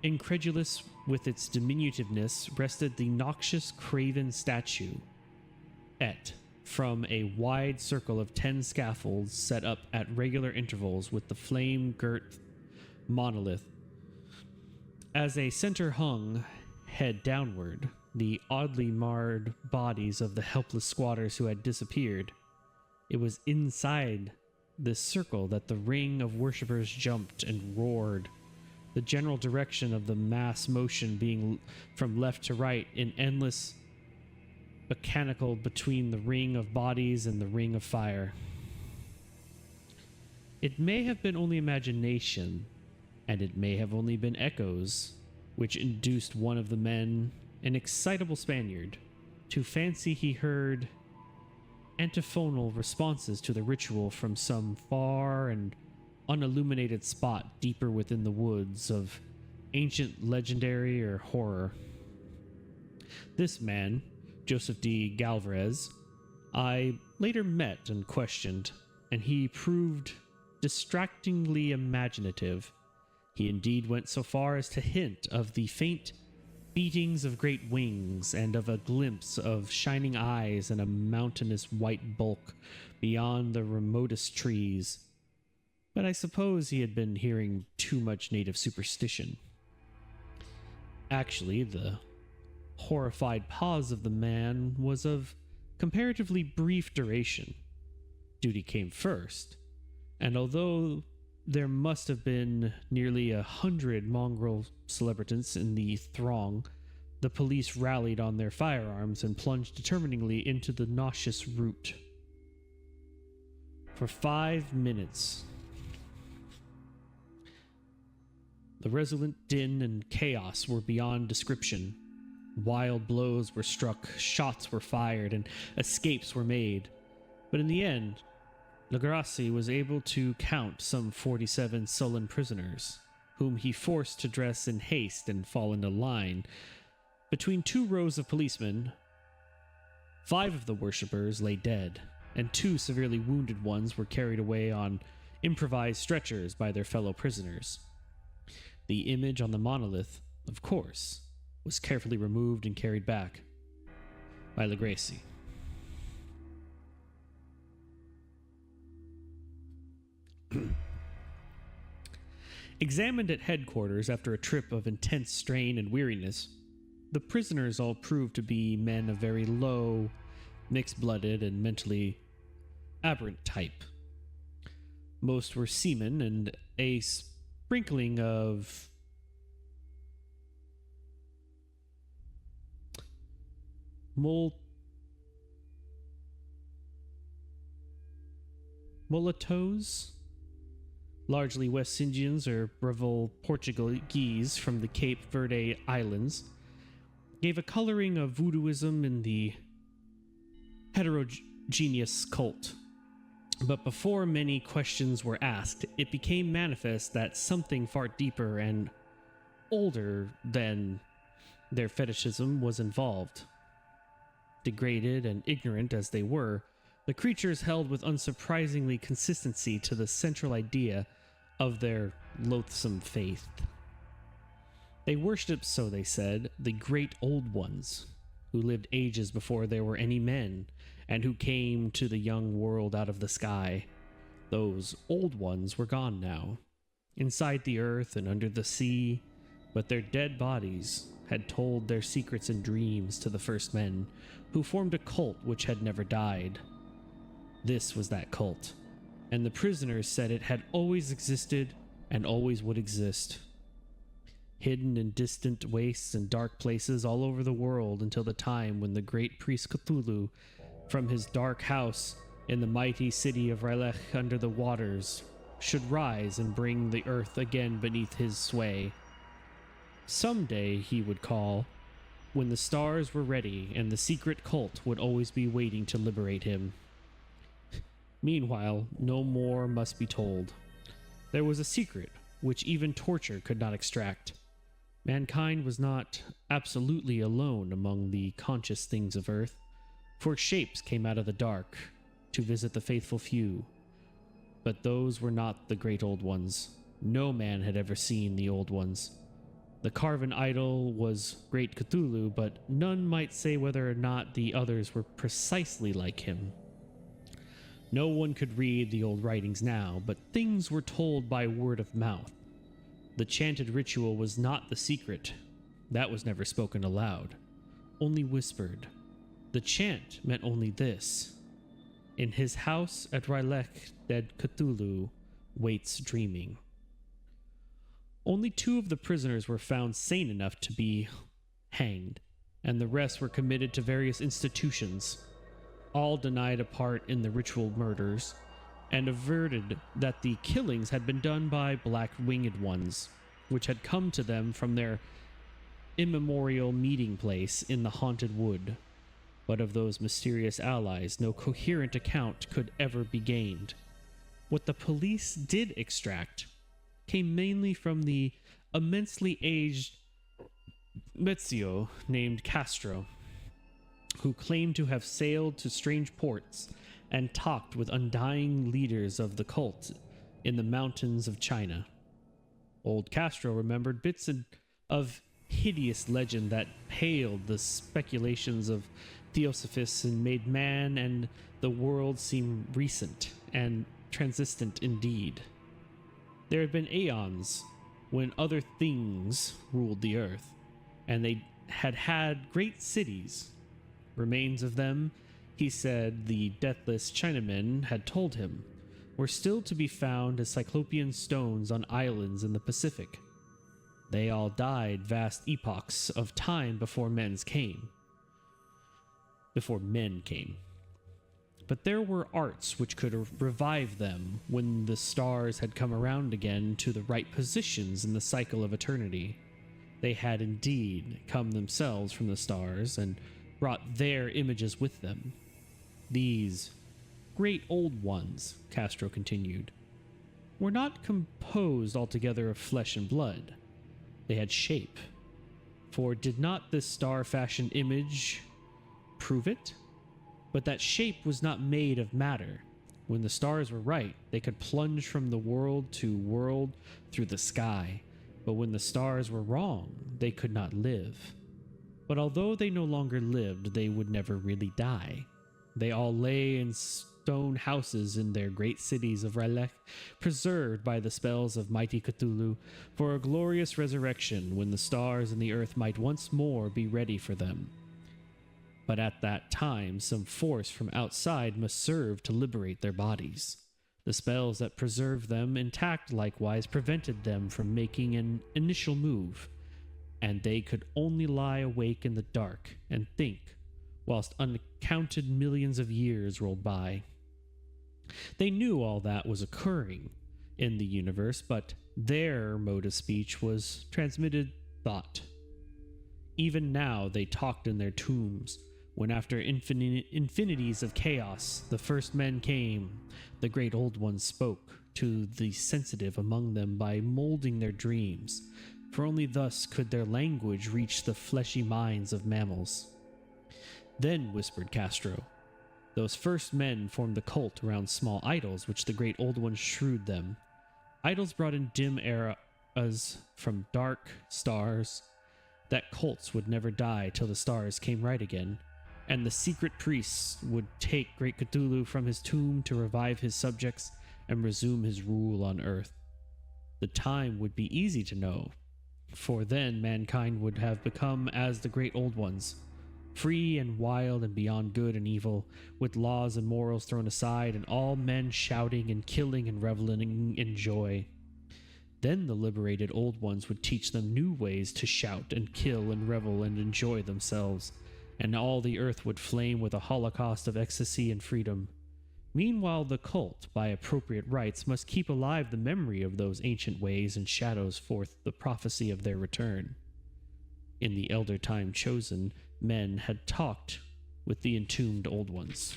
incredulous with its diminutiveness, rested the noxious craven statue, from a wide circle of 10 scaffolds set up at regular intervals with the flame-girt monolith. As a center hung, head downward, the oddly marred bodies of the helpless squatters who had disappeared. It was inside this circle that the ring of worshippers jumped and roared, the general direction of the mass motion being from left to right in endless mechanical between the ring of bodies and the ring of fire. It may have been only imagination, and it may have only been echoes, which induced one of the men, an excitable Spaniard, to fancy he heard antiphonal responses to the ritual from some far and unilluminated spot deeper within the woods of ancient legendary or horror. This man, Joseph D. Galvarez, I later met and questioned, and he proved distractingly imaginative. He indeed went so far as to hint of the faint beatings of great wings and of a glimpse of shining eyes and a mountainous white bulk beyond the remotest trees. But I suppose he had been hearing too much native superstition. Actually, the horrified pause of the man was of comparatively brief duration. Duty came first, and although there must have been nearly 100 mongrel celebrities in the throng, the police rallied on their firearms and plunged determinedly into the nauseous route. For 5 minutes, the resolute din and chaos were beyond description. Wild blows were struck, shots were fired, and escapes were made. But in the end, Legrassi was able to count some 47 sullen prisoners, whom he forced to dress in haste and fall into line. Between 2 rows of policemen, 5 of the worshippers lay dead, and 2 severely wounded ones were carried away on improvised stretchers by their fellow prisoners. The image on the monolith, of course, was carefully removed and carried back by Legrassi. Examined at headquarters after a trip of intense strain and weariness, the prisoners all proved to be men of very low, mixed-blooded, and mentally aberrant type. Most were seamen, and a sprinkling of mulattoes, largely West Indians or Breville Portuguese from the Cape Verde Islands, gave a coloring of voodooism in the heterogeneous cult. But before many questions were asked, it became manifest that something far deeper and older than their fetishism was involved. Degraded and ignorant as they were, the creatures held with unsurprisingly consistency to the central idea of their loathsome faith. They worshipped, so they said, the great old ones, who lived ages before there were any men, and who came to the young world out of the sky. Those old ones were gone now, inside the earth and under the sea, but their dead bodies had told their secrets and dreams to the first men, who formed a cult which had never died. This was that cult, and the prisoners said it had always existed and always would exist, hidden in distant wastes and dark places all over the world until the time when the great priest Cthulhu, from his dark house in the mighty city of Rylech under the waters, should rise and bring the earth again beneath his sway. Someday, he would call, when the stars were ready and the secret cult would always be waiting to liberate him. Meanwhile, no more must be told. There was a secret which even torture could not extract. Mankind was not absolutely alone among the conscious things of earth, for shapes came out of the dark to visit the faithful few. But those were not the great old ones. No man had ever seen the old ones. The carven idol was great Cthulhu, but none might say whether or not the others were precisely like him. No one could read the old writings now, but things were told by word of mouth. The chanted ritual was not the secret. That was never spoken aloud, only whispered. The chant meant only this: in his house at Rylech, dead Cthulhu waits dreaming. Only 2 of the prisoners were found sane enough to be hanged, and the rest were committed to various institutions. All denied a part in the ritual murders, and averted that the killings had been done by black-winged ones, which had come to them from their immemorial meeting place in the haunted wood. But of those mysterious allies, no coherent account could ever be gained. What the police did extract came mainly from the immensely aged Mezio named Castro, who claimed to have sailed to strange ports and talked with undying leaders of the cult in the mountains of China. Old Castro remembered bits of hideous legend that paled the speculations of theosophists and made man and the world seem recent and transistent indeed. There had been aeons when other things ruled the earth, and they had had great cities. Remains of them, he said the deathless Chinamen had told him, were still to be found as cyclopean stones on islands in the Pacific. They all died vast epochs of time before men came. But there were arts which could revive them when the stars had come around again to the right positions in the cycle of eternity. They had indeed come themselves from the stars and brought their images with them. These great old ones, Castro continued, were not composed altogether of flesh and blood. They had shape. For did not this star-fashioned image prove it? But that shape was not made of matter. When the stars were right, they could plunge from the world to world through the sky. But when the stars were wrong, they could not live. But although they no longer lived, they would never really die. They all lay in stone houses in their great cities of Rylech, preserved by the spells of mighty Cthulhu, for a glorious resurrection when the stars and the earth might once more be ready for them. But at that time, some force from outside must serve to liberate their bodies. The spells that preserved them intact likewise prevented them from making an initial move, and they could only lie awake in the dark and think, whilst uncounted millions of years rolled by. They knew all that was occurring in the universe, but their mode of speech was transmitted thought. Even now they talked in their tombs, when after infinities of chaos the first men came. The great old ones spoke to the sensitive among them by molding their dreams, for only thus could their language reach the fleshy minds of mammals. Then, whispered Castro, those first men formed the cult around small idols which the great old ones shrewd them. Idols brought in dim eras from dark stars, that cults would never die till the stars came right again, and the secret priests would take great Cthulhu from his tomb to revive his subjects and resume his rule on Earth. The time would be easy to know, for then mankind would have become as the great old ones, free and wild and beyond good and evil, with laws and morals thrown aside, and all men shouting and killing and reveling in joy. Then the liberated old ones would teach them new ways to shout and kill and revel and enjoy themselves, and all the earth would flame with a holocaust of ecstasy and freedom. Meanwhile, the cult, by appropriate rites, must keep alive the memory of those ancient ways and shadows forth the prophecy of their return. In the elder time chosen, men had talked with the entombed old ones.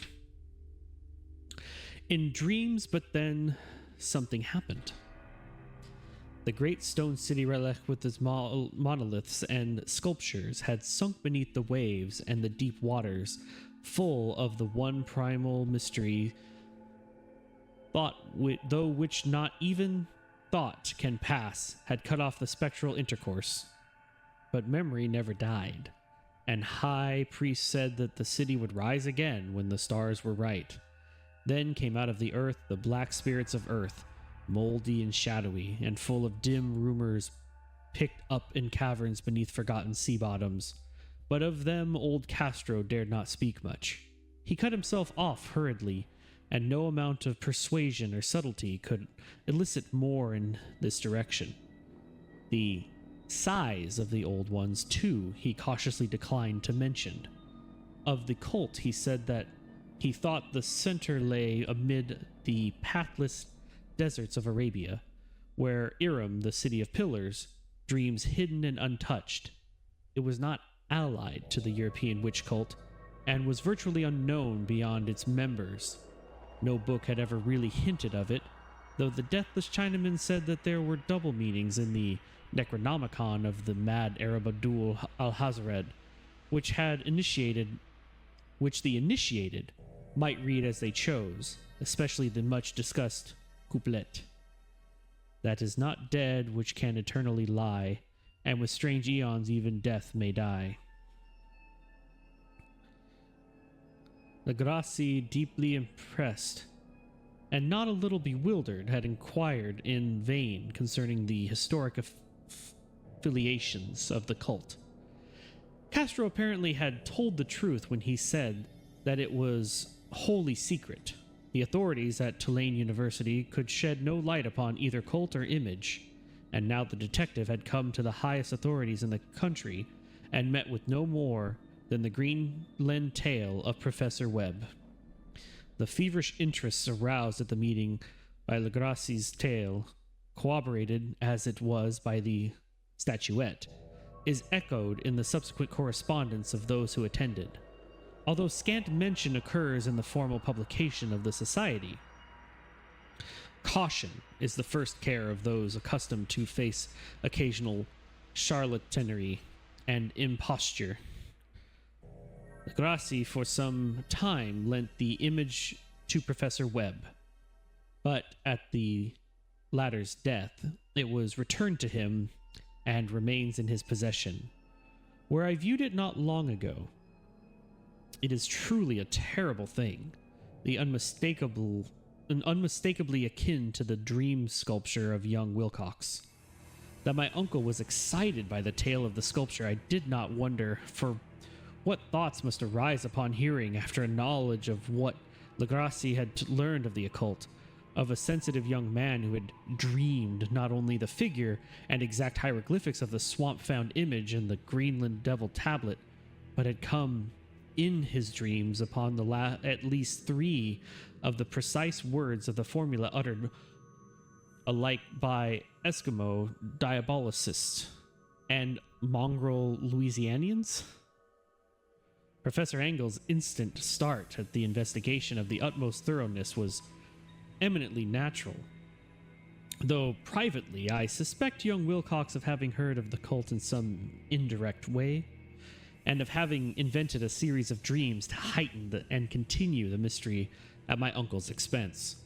In dreams, but then something happened. The great stone city relic with its monoliths and sculptures had sunk beneath the waves and the deep waters, full of the one primal mystery, though which not even thought can pass, had cut off the spectral intercourse. But memory never died, and high priest said that the city would rise again when the stars were right. Then came out of the earth the black spirits of earth, moldy and shadowy, and full of dim rumors picked up in caverns beneath forgotten sea bottoms. But of them old Castro dared not speak much. He cut himself off hurriedly, and no amount of persuasion or subtlety could elicit more in this direction. The size of the old ones, too, he cautiously declined to mention. Of the cult, he said that he thought the center lay amid the pathless deserts of Arabia, where Iram, the city of pillars, dreams hidden and untouched. It was not allied to the European witch cult, and was virtually unknown beyond its members. No book had ever really hinted of it, though the Deathless Chinaman said that there were double meanings in the Necronomicon of the mad Arab Abdul al-Hazred, which the initiated might read as they chose, especially the much discussed couplet. That is not dead which can eternally lie, and with strange eons even death may die. Legrassi, deeply impressed, and not a little bewildered, had inquired in vain concerning the historic affiliations of the cult. Castro apparently had told the truth when he said that it was wholly secret. The authorities at Tulane University could shed no light upon either cult or image, and now the detective had come to the highest authorities in the country and met with no more than the Greenland tale of Professor Webb. The feverish interest aroused at the meeting by Legrassi's tale, corroborated as it was by the statuette, is echoed in the subsequent correspondence of those who attended, although scant mention occurs in the formal publication of the society. Caution is the first care of those accustomed to face occasional charlatanery and imposture. Legrassi for some time lent the image to Professor Webb, but at the latter's death it was returned to him and remains in his possession, where I viewed it not long ago. It is truly a terrible thing, unmistakably akin to the dream sculpture of young Wilcox. That my uncle was excited by the tale of the sculpture I did not wonder, for what thoughts must arise upon hearing, after a knowledge of what Legrassi had learned of the occult, of a sensitive young man who had dreamed not only the figure and exact hieroglyphics of the swamp-found image in the Greenland Devil tablet, but had come in his dreams upon at least 3 of the precise words of the formula uttered alike by Eskimo diabolicists and mongrel Louisianians. Professor Engel's instant start at the investigation of the utmost thoroughness was eminently natural, though privately I suspect young Wilcox of having heard of the cult in some indirect way, and of having invented a series of dreams to heighten and continue the mystery at my uncle's expense.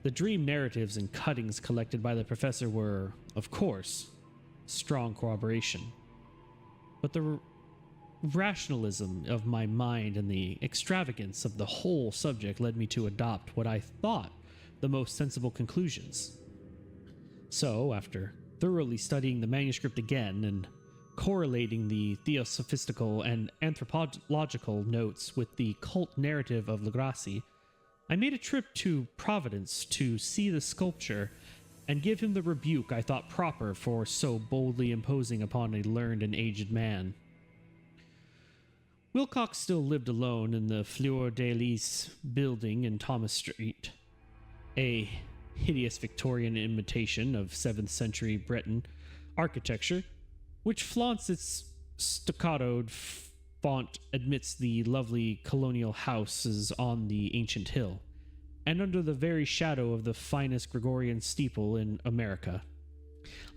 The dream narratives and cuttings collected by the professor were, of course, strong corroboration, but the rationalism of my mind and the extravagance of the whole subject led me to adopt what I thought the most sensible conclusions. So, after thoroughly studying the manuscript again and correlating the theosophistical and anthropological notes with the cult narrative of Legrassi, I made a trip to Providence to see the sculpture and give him the rebuke I thought proper for so boldly imposing upon a learned and aged man. Wilcox still lived alone in the Fleur de Lis building in Thomas Street, a hideous Victorian imitation of 7th century Breton architecture, which flaunts its stuccatoed font amidst the lovely colonial houses on the ancient hill, and under the very shadow of the finest Gregorian steeple in America.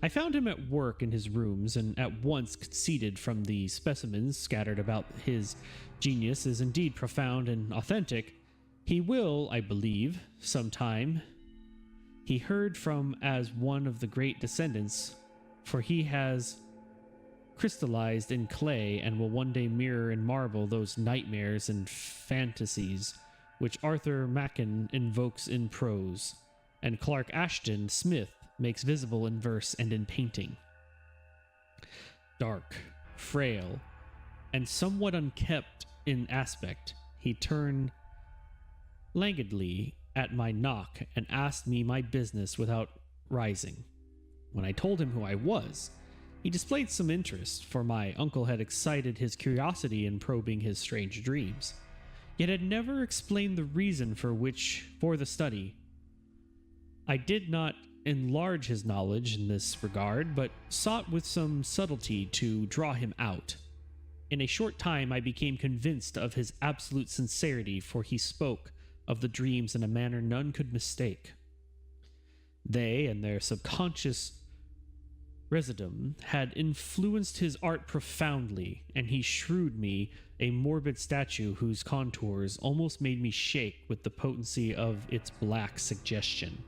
I found him at work in his rooms, and at once conceded from the specimens scattered about his genius is indeed profound and authentic. He will, I believe, sometime, he heard from as one of the great descendants, for he has crystallized in clay and will one day mirror in marble those nightmares and fantasies which Arthur Machen invokes in prose, and Clark Ashton Smith makes visible in verse and in painting. Dark, frail, and somewhat unkempt in aspect, he turned languidly at my knock and asked me my business without rising. When I told him who I was, he displayed some interest, for my uncle had excited his curiosity in probing his strange dreams, yet had never explained the reason for the study. I did not enlarge his knowledge in this regard, but sought with some subtlety to draw him out. In a short time I became convinced of his absolute sincerity, for he spoke of the dreams in a manner none could mistake. They and their subconscious residuum had influenced his art profoundly, and he shewed me a morbid statue whose contours almost made me shake with the potency of its black suggestion.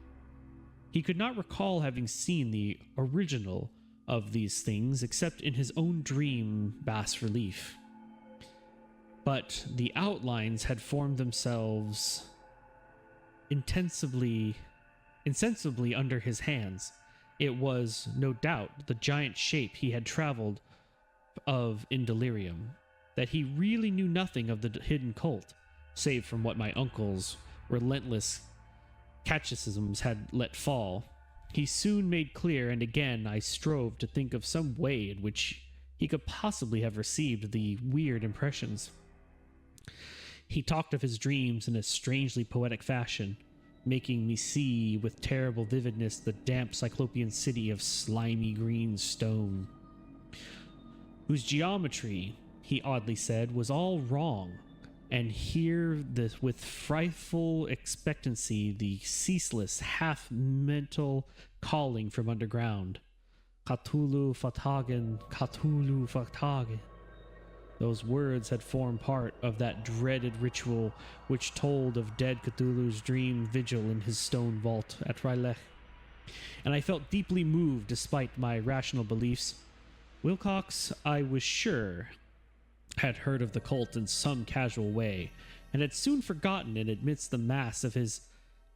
He could not recall having seen the original of these things except in his own dream bas relief. But the outlines had formed themselves insensibly under his hands. It was, no doubt, the giant shape he had traveled of in delirium, that he really knew nothing of the hidden cult, save from what my uncle's relentless catechisms had let fall. He soon made clear, and again I strove to think of some way in which he could possibly have received the weird impressions. He talked of his dreams in a strangely poetic fashion, making me see with terrible vividness the damp cyclopean city of slimy green stone, whose geometry, he oddly said, was all wrong, and hear with frightful expectancy the ceaseless, half-mental calling from underground. Cthulu fatagen, Cthulu fatagen. Those words had formed part of that dreaded ritual which told of dead Cthulhu's dream vigil in his stone vault at Rylech, and I felt deeply moved despite my rational beliefs. Wilcox, I was sure, had heard of the cult in some casual way, and had soon forgotten it amidst the mass of his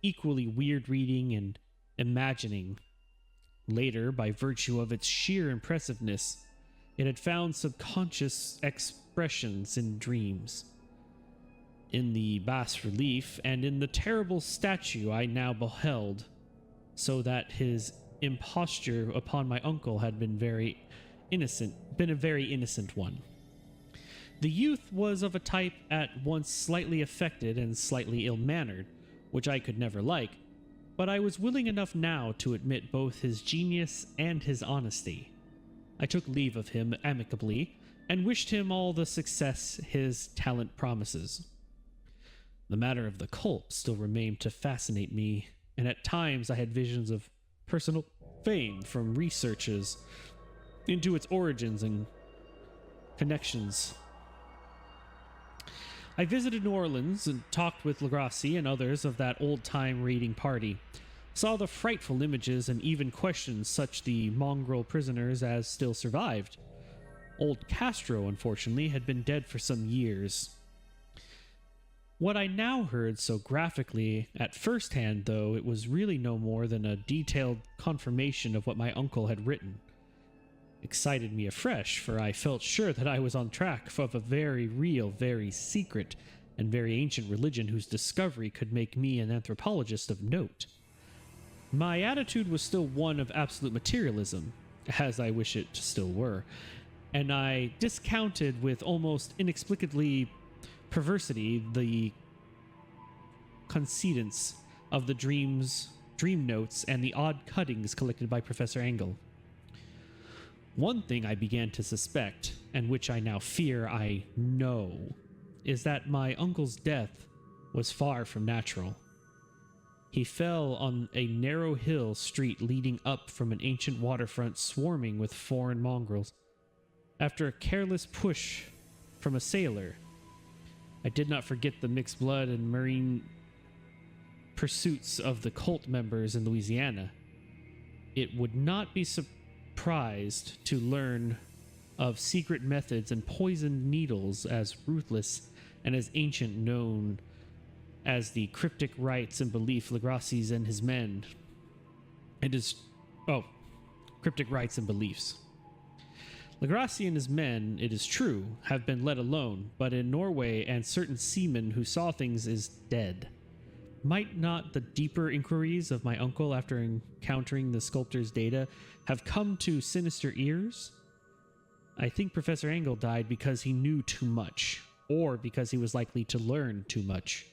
equally weird reading and imagining. Later, by virtue of its sheer impressiveness, it had found subconscious expressions in dreams. in the bas relief and in the terrible statue I now beheld, so that his imposture upon my uncle had been a very innocent one. The youth was of a type at once slightly affected and slightly ill-mannered, which I could never like, but I was willing enough now to admit both his genius and his honesty. I took leave of him amicably, and wished him all the success his talent promises. The matter of the cult still remained to fascinate me, and at times I had visions of personal fame from researches into its origins and connections. I visited New Orleans and talked with Legrassi and others of that old-time raiding party, saw the frightful images and even questioned such the mongrel prisoners as still survived. Old Castro, unfortunately, had been dead for some years. What I now heard so graphically at first hand, though, it was really no more than a detailed confirmation of what my uncle had written, excited me afresh, for I felt sure that I was on track of a very real, very secret, and very ancient religion whose discovery could make me an anthropologist of note. My attitude was still one of absolute materialism, as I wish it still were, and I discounted with almost inexplicably perversity the concedence of the dream notes and the odd cuttings collected by Professor Engel. One thing I began to suspect, and which I now fear I know, is that my uncle's death was far from natural. He fell on a narrow hill street leading up from an ancient waterfront swarming with foreign mongrels. After a careless push from a sailor, I did not forget the mixed blood and marine pursuits of the cult members in Louisiana. It would not be surprised to learn of secret methods and poisoned needles as ruthless and as ancient known as the cryptic rites and belief Legrassi's and his men. Cryptic rites and beliefs. Legrassi and his men, it is true, have been let alone, but in Norway and certain seamen who saw things is dead. Might not the deeper inquiries of my uncle after encountering the sculptor's data have come to sinister ears? I think Professor Engel died because he knew too much, or because he was likely to learn too much.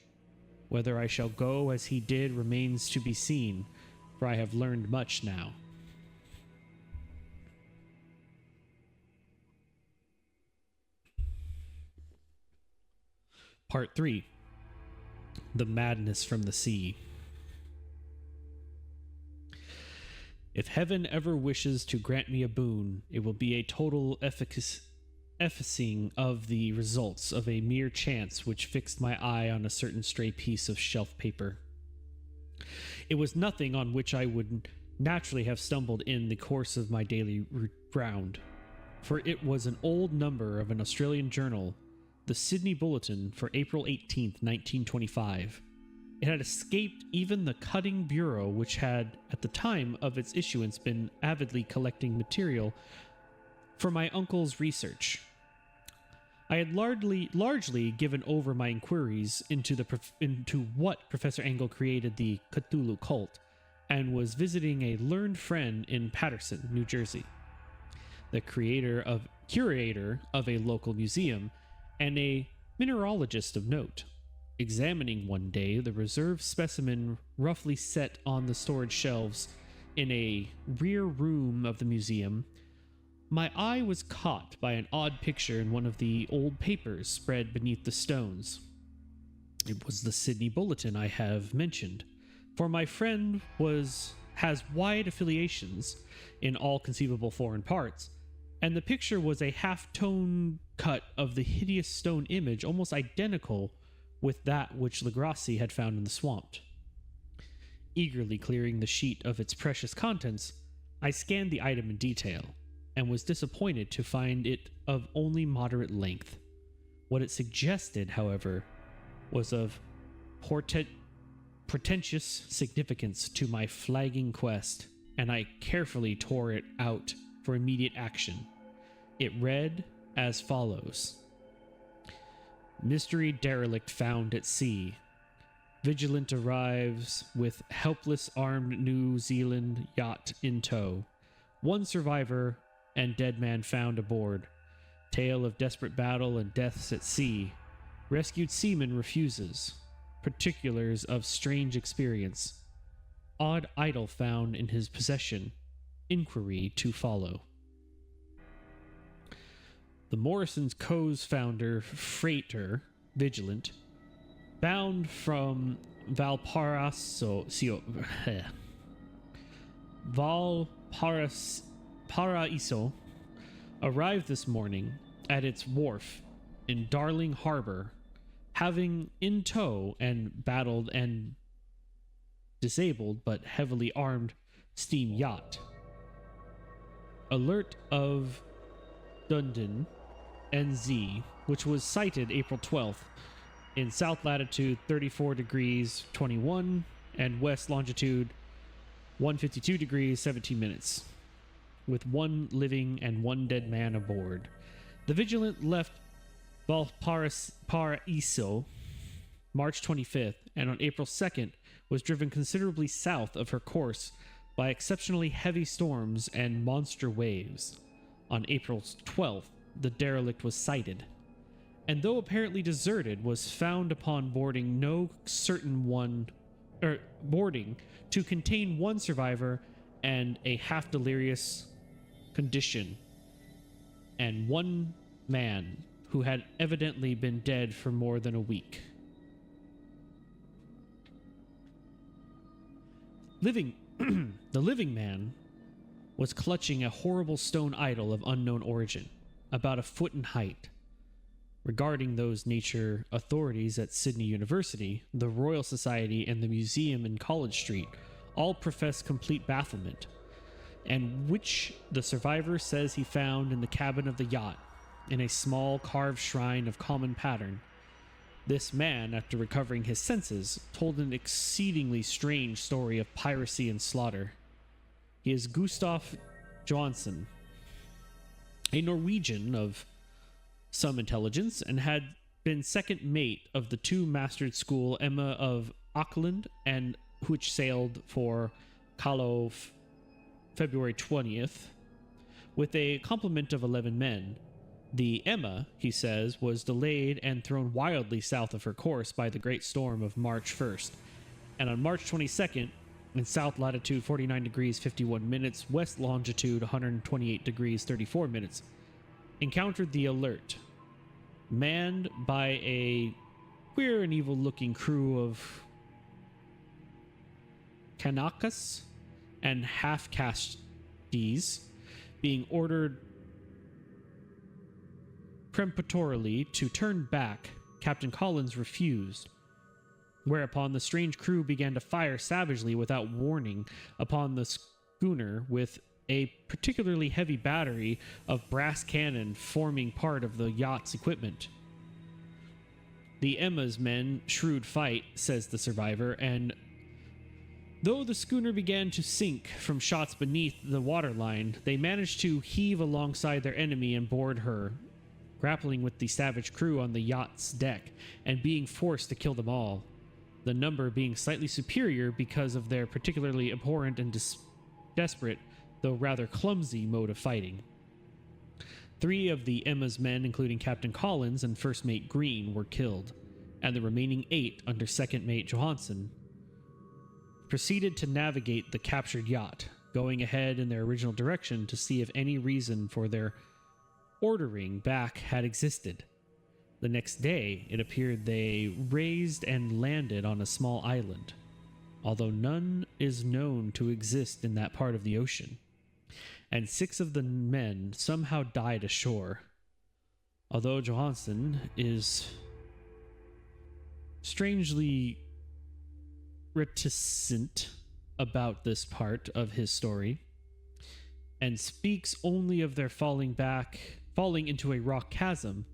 Whether I shall go as he did remains to be seen, for I have learned much now. Part 3. The Madness from the Sea. If heaven ever wishes to grant me a boon, it will be a total effacing of the results of a mere chance which fixed my eye on a certain stray piece of shelf paper. It was nothing on which I would naturally have stumbled in the course of my daily round, for it was an old number of an Australian journal, the Sydney Bulletin for April 18th, 1925. It had escaped even the cutting bureau, which had, at the time of its issuance, been avidly collecting material for my uncle's research. I had largely given over my inquiries into what Professor Engel created the Cthulu cult, and was visiting a learned friend in Paterson, New Jersey, the curator of a local museum, and a mineralogist of note. Examining one day the reserve specimen roughly set on the storage shelves in a rear room of the museum, my eye was caught by an odd picture in one of the old papers spread beneath the stones. It was the Sydney Bulletin I have mentioned, for my friend has wide affiliations in all conceivable foreign parts, and the picture was a half-tone cut of the hideous stone image almost identical with that which Legrassi had found in the swamp. Eagerly clearing the sheet of its precious contents, I scanned the item in detail, and was disappointed to find it of only moderate length. What it suggested, however, was of portentous significance to my flagging quest, and I carefully tore it out for immediate action. It read as follows: Mystery derelict found at sea. Vigilant arrives with helpless armed New Zealand yacht in tow. One survivor and dead man found aboard. Tale of desperate battle and deaths at sea. Rescued seaman refuses. Particulars of strange experience. Odd idol found in his possession. Inquiry to follow. The Morrison's Co's founder, freighter, Vigilant, bound from Valparaiso, arrived this morning at its wharf in Darling Harbor, having in tow and battled and disabled but heavily armed steam yacht. Alert of Dunedin, NZ, which was sighted April 12th in south latitude 34 degrees 21 and west longitude 152 degrees 17 minutes, with one living and one dead man aboard. The Vigilant left Valparaiso March 25th, and on April 2nd was driven considerably south of her course by exceptionally heavy storms and monster waves. On April 12th, the derelict was sighted, and though apparently deserted, was found upon boarding to contain one survivor and a half delirious condition, and one man who had evidently been dead for more than a week. The living man was clutching a horrible stone idol of unknown origin, about a foot in height. Regarding those nature authorities at Sydney University, the Royal Society, and the museum in College Street all profess complete bafflement, and which the survivor says he found in the cabin of the yacht, in a small carved shrine of common pattern. This man, after recovering his senses, told an exceedingly strange story of piracy and slaughter. He is Gustav Johansson, a Norwegian of some intelligence, and had been second mate of the two mastered school Emma of Auckland, and which sailed for Callao February 20th, with a complement of 11 men. The Emma, he says, was delayed and thrown wildly south of her course by the great storm of March 1st, and on March 22nd, in south latitude 49 degrees 51 minutes, west longitude 128 degrees 34 minutes, encountered the Alert, manned by a queer and evil-looking crew of Kanakas and half-castes, being ordered peremptorily to turn back. Captain Collins refused, whereupon the strange crew began to fire savagely without warning upon the schooner with a particularly heavy battery of brass cannon forming part of the yacht's equipment. The Emma's men shrewd fight, says the survivor, and though the schooner began to sink from shots beneath the waterline, they managed to heave alongside their enemy and board her, grappling with the savage crew on the yacht's deck and being forced to kill them all, the number being slightly superior because of their particularly abhorrent and desperate, though rather clumsy, mode of fighting. 3 of the Emma's men, including Captain Collins and First Mate Green, were killed, and the remaining 8, under Second Mate Johansson, proceeded to navigate the captured yacht, going ahead in their original direction to see if any reason for their ordering back had existed. The next day, it appeared they raised and landed on a small island, although none is known to exist in that part of the ocean, and 6 of the men somehow died ashore. Although Johansson is strangely reticent about this part of his story, and speaks only of their falling into a rock chasm.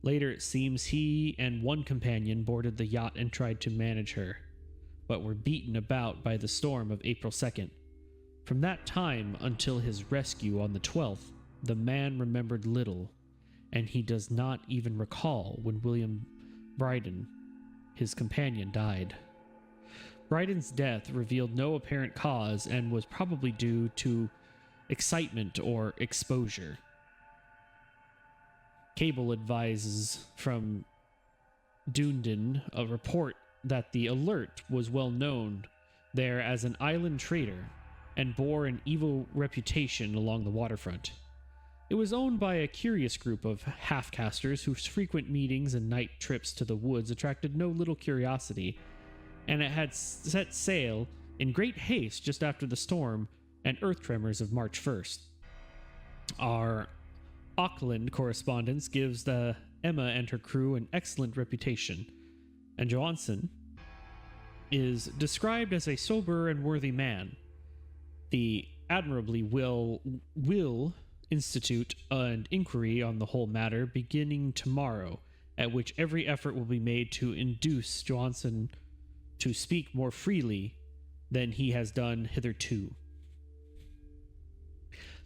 Later it seems he and one companion boarded the yacht and tried to manage her, but were beaten about by the storm of April 2nd. From that time until his rescue on the 12th, the man remembered little, and he does not even recall when William Bryden, his companion, died. Bryden's death revealed no apparent cause and was probably due to excitement or exposure. Cable advises from Dunedin a report that the Alert was well known there as an island trader and bore an evil reputation along the waterfront. It was owned by a curious group of half-casters whose frequent meetings and night trips to the woods attracted no little curiosity, and it had set sail in great haste just after the storm and earth tremors of March 1st. Our Auckland correspondence gives the Emma and her crew an excellent reputation, and Johansson is described as a sober and worthy man. The admirably will institute an inquiry on the whole matter beginning tomorrow, at which every effort will be made to induce Johansson to speak more freely than he has done hitherto.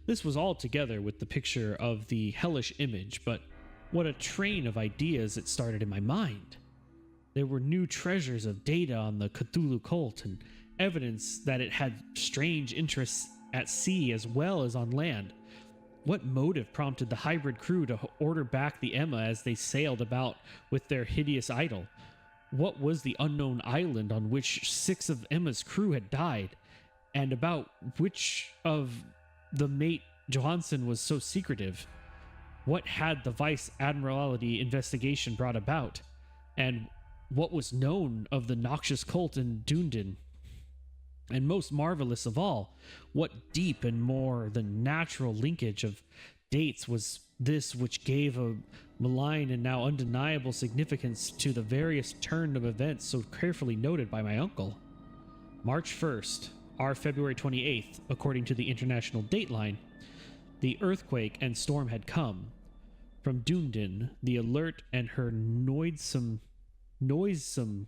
This was all together with the picture of the hellish image, but what a train of ideas it started in my mind. There were new treasures of data on the Cthulu cult and evidence that it had strange interests at sea as well as on land. What motive prompted the hybrid crew to order back the Emma as they sailed about with their hideous idol? What was the unknown island on which 6 of Emma's crew had died, and about which of the mate Johansson was so secretive? What had the Vice Admiralty investigation brought about, and what was known of the noxious cult in Dunedin? And most marvelous of all, what deep and more than natural linkage of dates was this which gave a malign and now undeniable significance to the various turn of events so carefully noted by my uncle? March 1st, our February 28th, according to the international dateline, the earthquake and storm had come. From Dunedin, the Alert and her noisome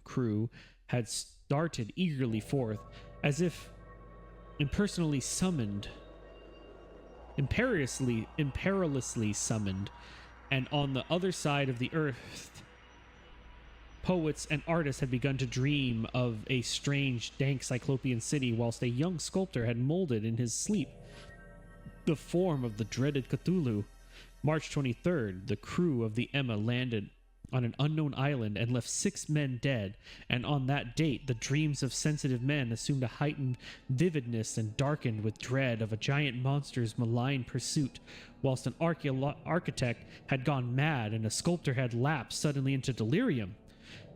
crew had started eagerly forth, as if imperillously summoned, and on the other side of the earth, poets and artists had begun to dream of a strange, dank cyclopean city, whilst a young sculptor had molded in his sleep the form of the dreaded Cthulu. March 23rd, the crew of the Emma landed on an unknown island and left 6 men dead, and on that date the dreams of sensitive men assumed a heightened vividness and darkened with dread of a giant monster's malign pursuit, whilst an architect had gone mad and a sculptor had lapsed suddenly into delirium.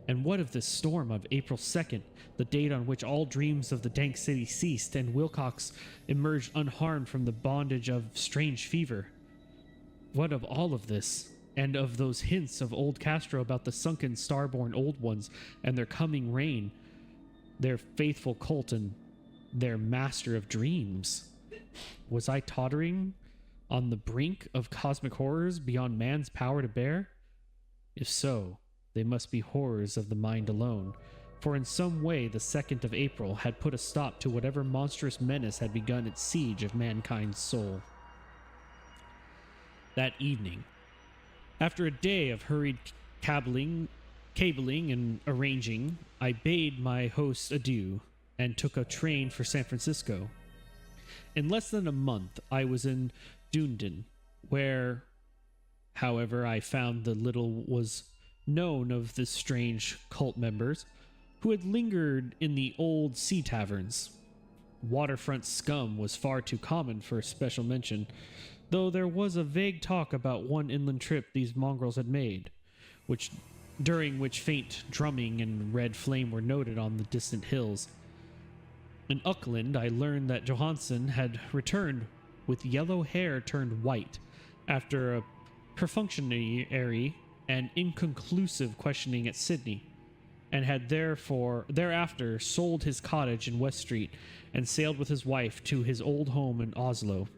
And what of this storm of April 2nd, the date on which all dreams of the dank city ceased and Wilcox emerged unharmed from the bondage of strange fever? What of all of this? And of those hints of old Castro about the sunken starborn old ones and their coming reign, their faithful cult and their master of dreams? Was I tottering on the brink of cosmic horrors beyond man's power to bear? If so, they must be horrors of the mind alone, for in some way the 2nd of April had put a stop to whatever monstrous menace had begun its siege of mankind's soul. That evening, after a day of hurried cabling and arranging, I bade my hosts adieu and took a train for San Francisco. In less than a month, I was in Dunedin, where, however, I found the little was known of the strange cult members who had lingered in the old sea taverns. Waterfront scum was far too common for special mention, though there was a vague talk about one inland trip these mongrels had made, during which faint drumming and red flame were noted on the distant hills. In Auckland, I learned that Johansson had returned with yellow hair turned white after a perfunctory and inconclusive questioning at Sydney, and had thereafter sold his cottage in West Street and sailed with his wife to his old home in Oslo.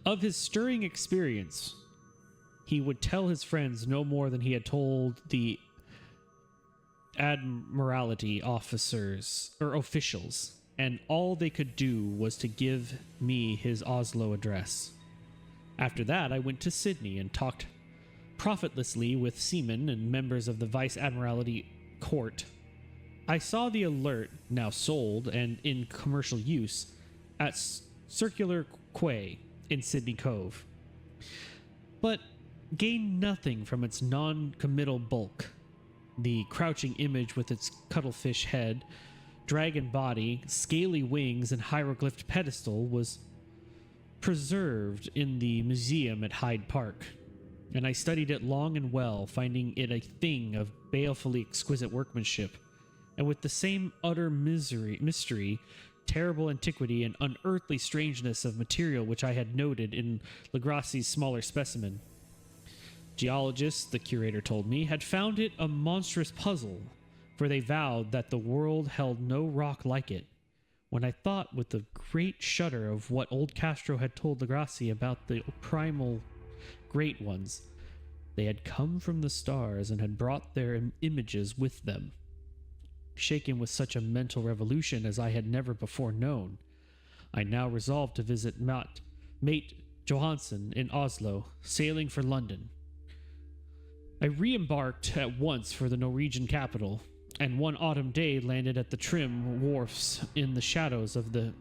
Of his stirring experience, he would tell his friends no more than he had told the Admiralty officers or officials, and all they could do was to give me his Oslo address. After that, I went to Sydney and talked profitlessly with seamen and members of the Vice Admiralty Court. I saw the alert, now sold and in commercial use, at Circular Quay in Sydney Cove, but gained nothing from its non-committal bulk. The crouching image with its cuttlefish head, dragon body, scaly wings, and hieroglyphed pedestal was preserved in the museum at Hyde Park, and I studied it long and well, finding it a thing of balefully exquisite workmanship, and with the same utter mystery, terrible antiquity, and unearthly strangeness of material which I had noted in Legrassi's smaller specimen. Geologists, the curator told me, had found it a monstrous puzzle, for they vowed that the world held no rock like it, when I thought with a great shudder of what old Castro had told Legrassi about the primal great ones. They had come from the stars and had brought their images with them. Shaken with such a mental revolution as I had never before known, I now resolved to visit mate Johansen in Oslo, sailing for London. I re-embarked at once for the Norwegian capital, and one autumn day landed at the trim wharfs in the shadows of the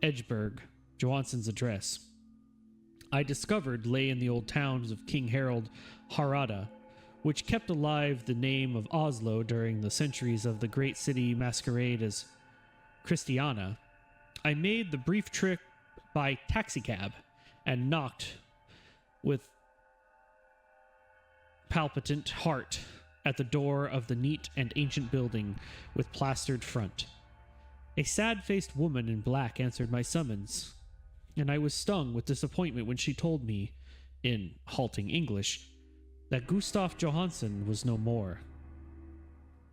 Edgeburg, Johansen's address. I discovered lay in the old towns of King Harold Harada, which kept alive the name of Oslo during the centuries of the great city masquerade as Christiana. I made the brief trip by taxicab and knocked with palpitant heart at the door of the neat and ancient building with plastered front. A sad-faced woman in black answered my summons, and I was stung with disappointment when she told me, in halting English, that Gustav Johansen was no more.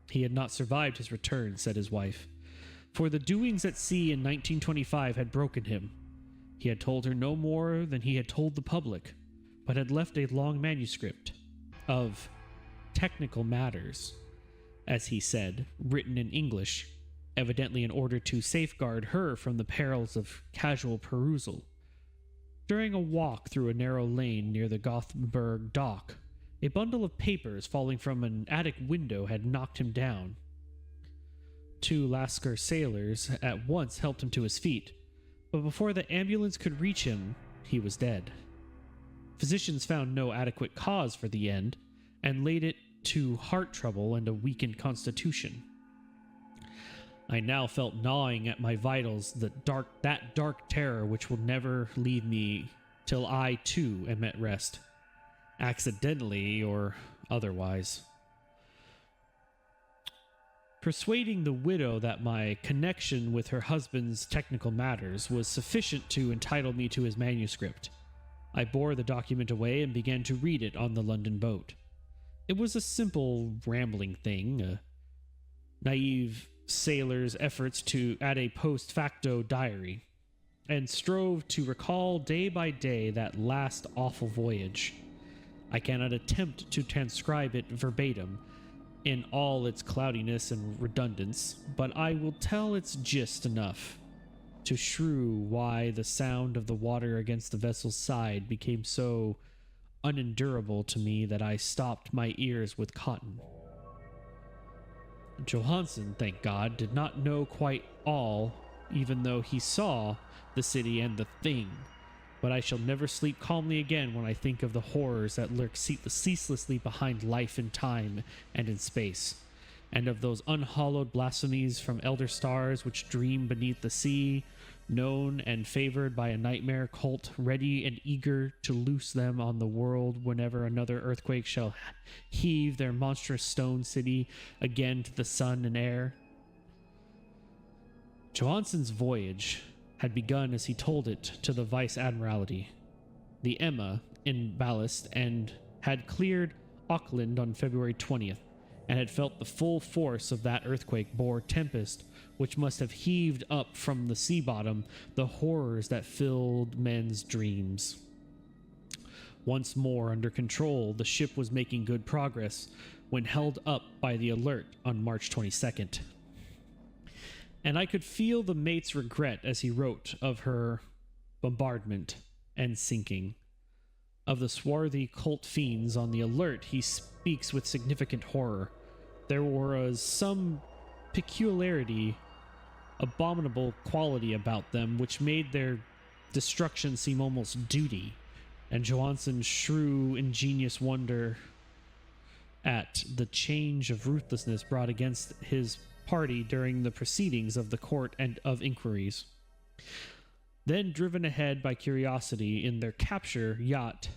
He had not survived his return, said his wife, for the doings at sea in 1925 had broken him. He had told her no more than he had told the public, but had left a long manuscript of technical matters, as he said, written in English, evidently in order to safeguard her from the perils of casual perusal. During a walk through a narrow lane near the Gothenburg dock, a bundle of papers falling from an attic window had knocked him down. Two Lascar sailors at once helped him to his feet, but before the ambulance could reach him, he was dead. Physicians found no adequate cause for the end, and laid it to heart trouble and a weakened constitution. I now felt gnawing at my vitals that dark terror which will never leave me till I, too, am at rest, accidentally or otherwise. Persuading the widow that my connection with her husband's technical matters was sufficient to entitle me to his manuscript, I bore the document away and began to read it on the London boat. It was a simple, rambling thing, a naive sailor's efforts to add a post facto diary, and strove to recall day by day that last awful voyage. I cannot attempt to transcribe it verbatim in all its cloudiness and redundance, but I will tell its gist enough to shew why the sound of the water against the vessel's side became so unendurable to me that I stopped my ears with cotton. Johansen, thank God, did not know quite all, even though he saw the city and the thing, but I shall never sleep calmly again when I think of the horrors that lurk ceaselessly behind life in time and in space, and of those unhallowed blasphemies from elder stars which dream beneath the sea, known and favored by a nightmare cult ready and eager to loose them on the world whenever another earthquake shall heave their monstrous stone city again to the sun and air. Johansen's voyage had begun as he told it to the Vice Admiralty, the Emma, in ballast, and had cleared Auckland on February 20th, and had felt the full force of that earthquake bore tempest which must have heaved up from the sea bottom the horrors that filled men's dreams. Once more under control, the ship was making good progress when held up by the Alert on March 22nd. And I could feel the mate's regret as he wrote of her bombardment and sinking. of the swarthy cult fiends on the alert, he speaks with significant horror. There was some peculiarity, abominable quality about them, which made their destruction seem almost duty, and Johansson's shrew ingenious wonder at the change of ruthlessness brought against his party during the proceedings of the court and of inquiries. Then, driven ahead by curiosity in their captured yacht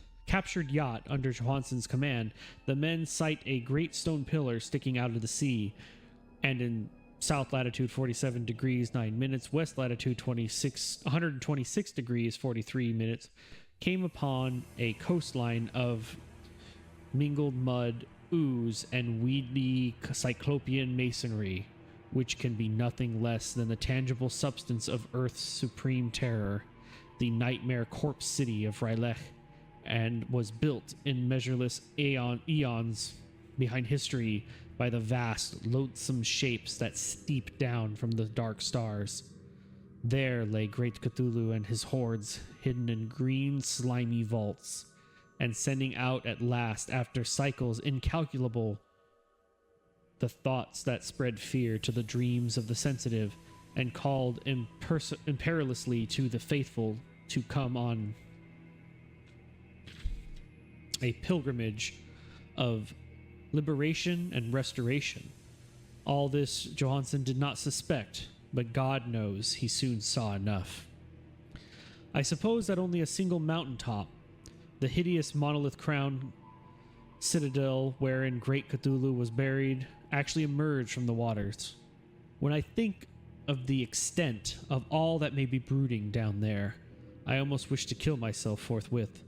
under Johansson's command, the men sight a great stone pillar sticking out of the sea, and in south latitude 47 degrees 9 minutes, west latitude 126 degrees 43 minutes, came upon a coastline of mingled mud, ooze, and weedy cyclopean masonry, which can be nothing less than the tangible substance of Earth's supreme terror, the nightmare corpse city of Rylech, and was built in measureless eons behind history by the vast, loathsome shapes that steep down from the dark stars. There lay great Cthulhu and his hordes, hidden in green, slimy vaults, and sending out at last, after cycles incalculable, the thoughts that spread fear to the dreams of the sensitive, and called imperilously to the faithful to come on a pilgrimage of liberation and restoration. All this Johansson did not suspect, but God knows he soon saw enough. I suppose that only a single mountaintop, the hideous monolith-crowned citadel wherein great Cthulhu was buried, actually emerged from the waters. When I think of the extent of all that may be brooding down there, I almost wish to kill myself forthwith.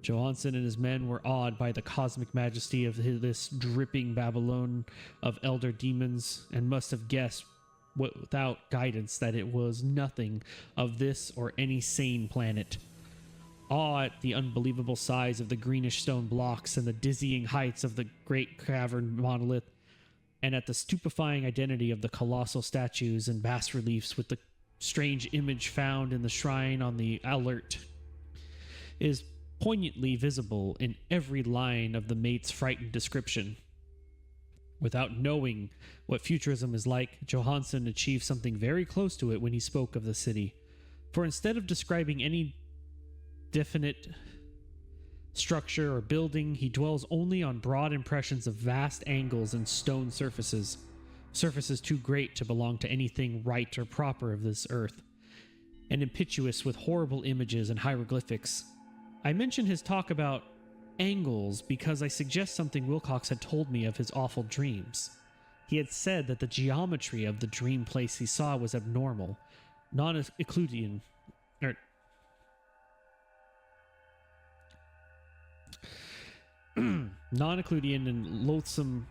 Johansson and his men were awed by the cosmic majesty of this dripping Babylon of elder demons, and must have guessed without guidance that it was nothing of this or any sane planet. Awe at the unbelievable size of the greenish stone blocks and the dizzying heights of the great cavern monolith, and at the stupefying identity of the colossal statues and bas-reliefs with the strange image found in the shrine on the alert, is poignantly visible in every line of the mate's frightened description. Without knowing what futurism is like, Johansson achieved something very close to it when he spoke of the city. For instead of describing any definite structure or building, he dwells only on broad impressions of vast angles and stone surfaces too great to belong to anything right or proper of this earth, and impetuous with horrible images and hieroglyphics. I mention his talk about angles because I suggest something Wilcox had told me of his awful dreams. He had said that the geometry of the dream place he saw was abnormal, non-Euclidean, non-Euclidean and loathsome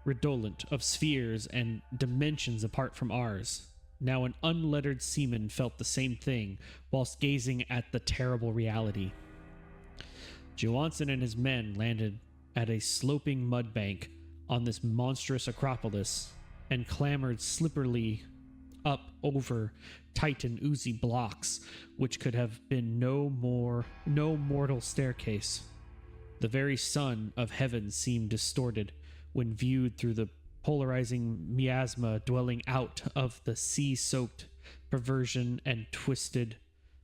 redolent of spheres and dimensions apart from ours. Now an unlettered seaman felt the same thing whilst gazing at the terrible reality. Johansson and his men landed at a sloping mud bank on this monstrous acropolis and clambered slipperily up over Titan oozy blocks, which could have been no mortal staircase. The very sun of heaven seemed distorted when viewed through the polarizing miasma dwelling out of the sea-soaked perversion and twisted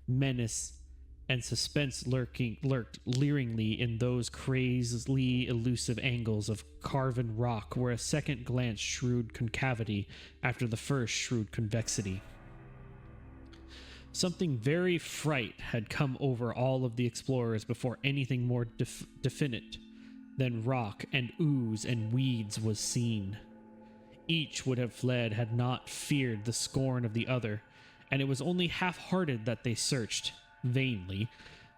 menace and suspense lurked leeringly in those crazily elusive angles of carven rock where a second glance shrewd concavity after the first shrewd convexity. Something very fright had come over all of the explorers before anything more definite than rock and ooze and weeds was seen. Each would have fled had not feared the scorn of the other, and it was only half-hearted that they searched, vainly,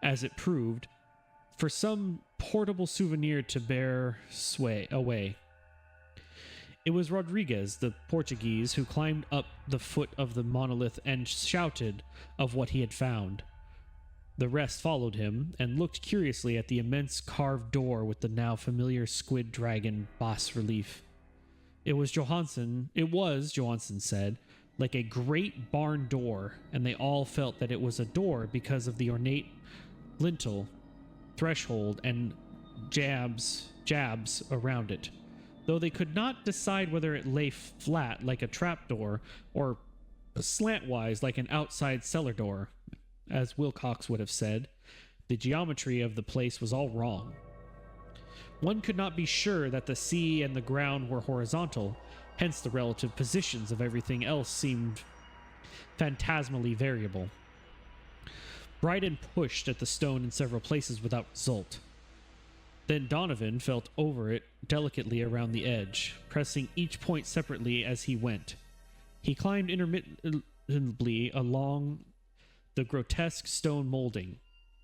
as it proved, for some portable souvenir to bear away. It was Rodriguez, the Portuguese, who climbed up the foot of the monolith and shouted of what he had found. The rest followed him and looked curiously at the immense carved door with the now familiar squid dragon bas-relief. It was, Johansson said, like a great barn door, and they all felt that it was a door because of the ornate lintel threshold and jabs around it, though they could not decide whether it lay flat like a trapdoor or slantwise like an outside cellar door. As Wilcox would have said, the geometry of the place was all wrong. One could not be sure that the sea and the ground were horizontal, hence the relative positions of everything else seemed phantasmally variable. Bryden pushed at the stone in several places without result. Then Donovan felt over it delicately around the edge, pressing each point separately as he went. He climbed intermittently along the grotesque stone molding.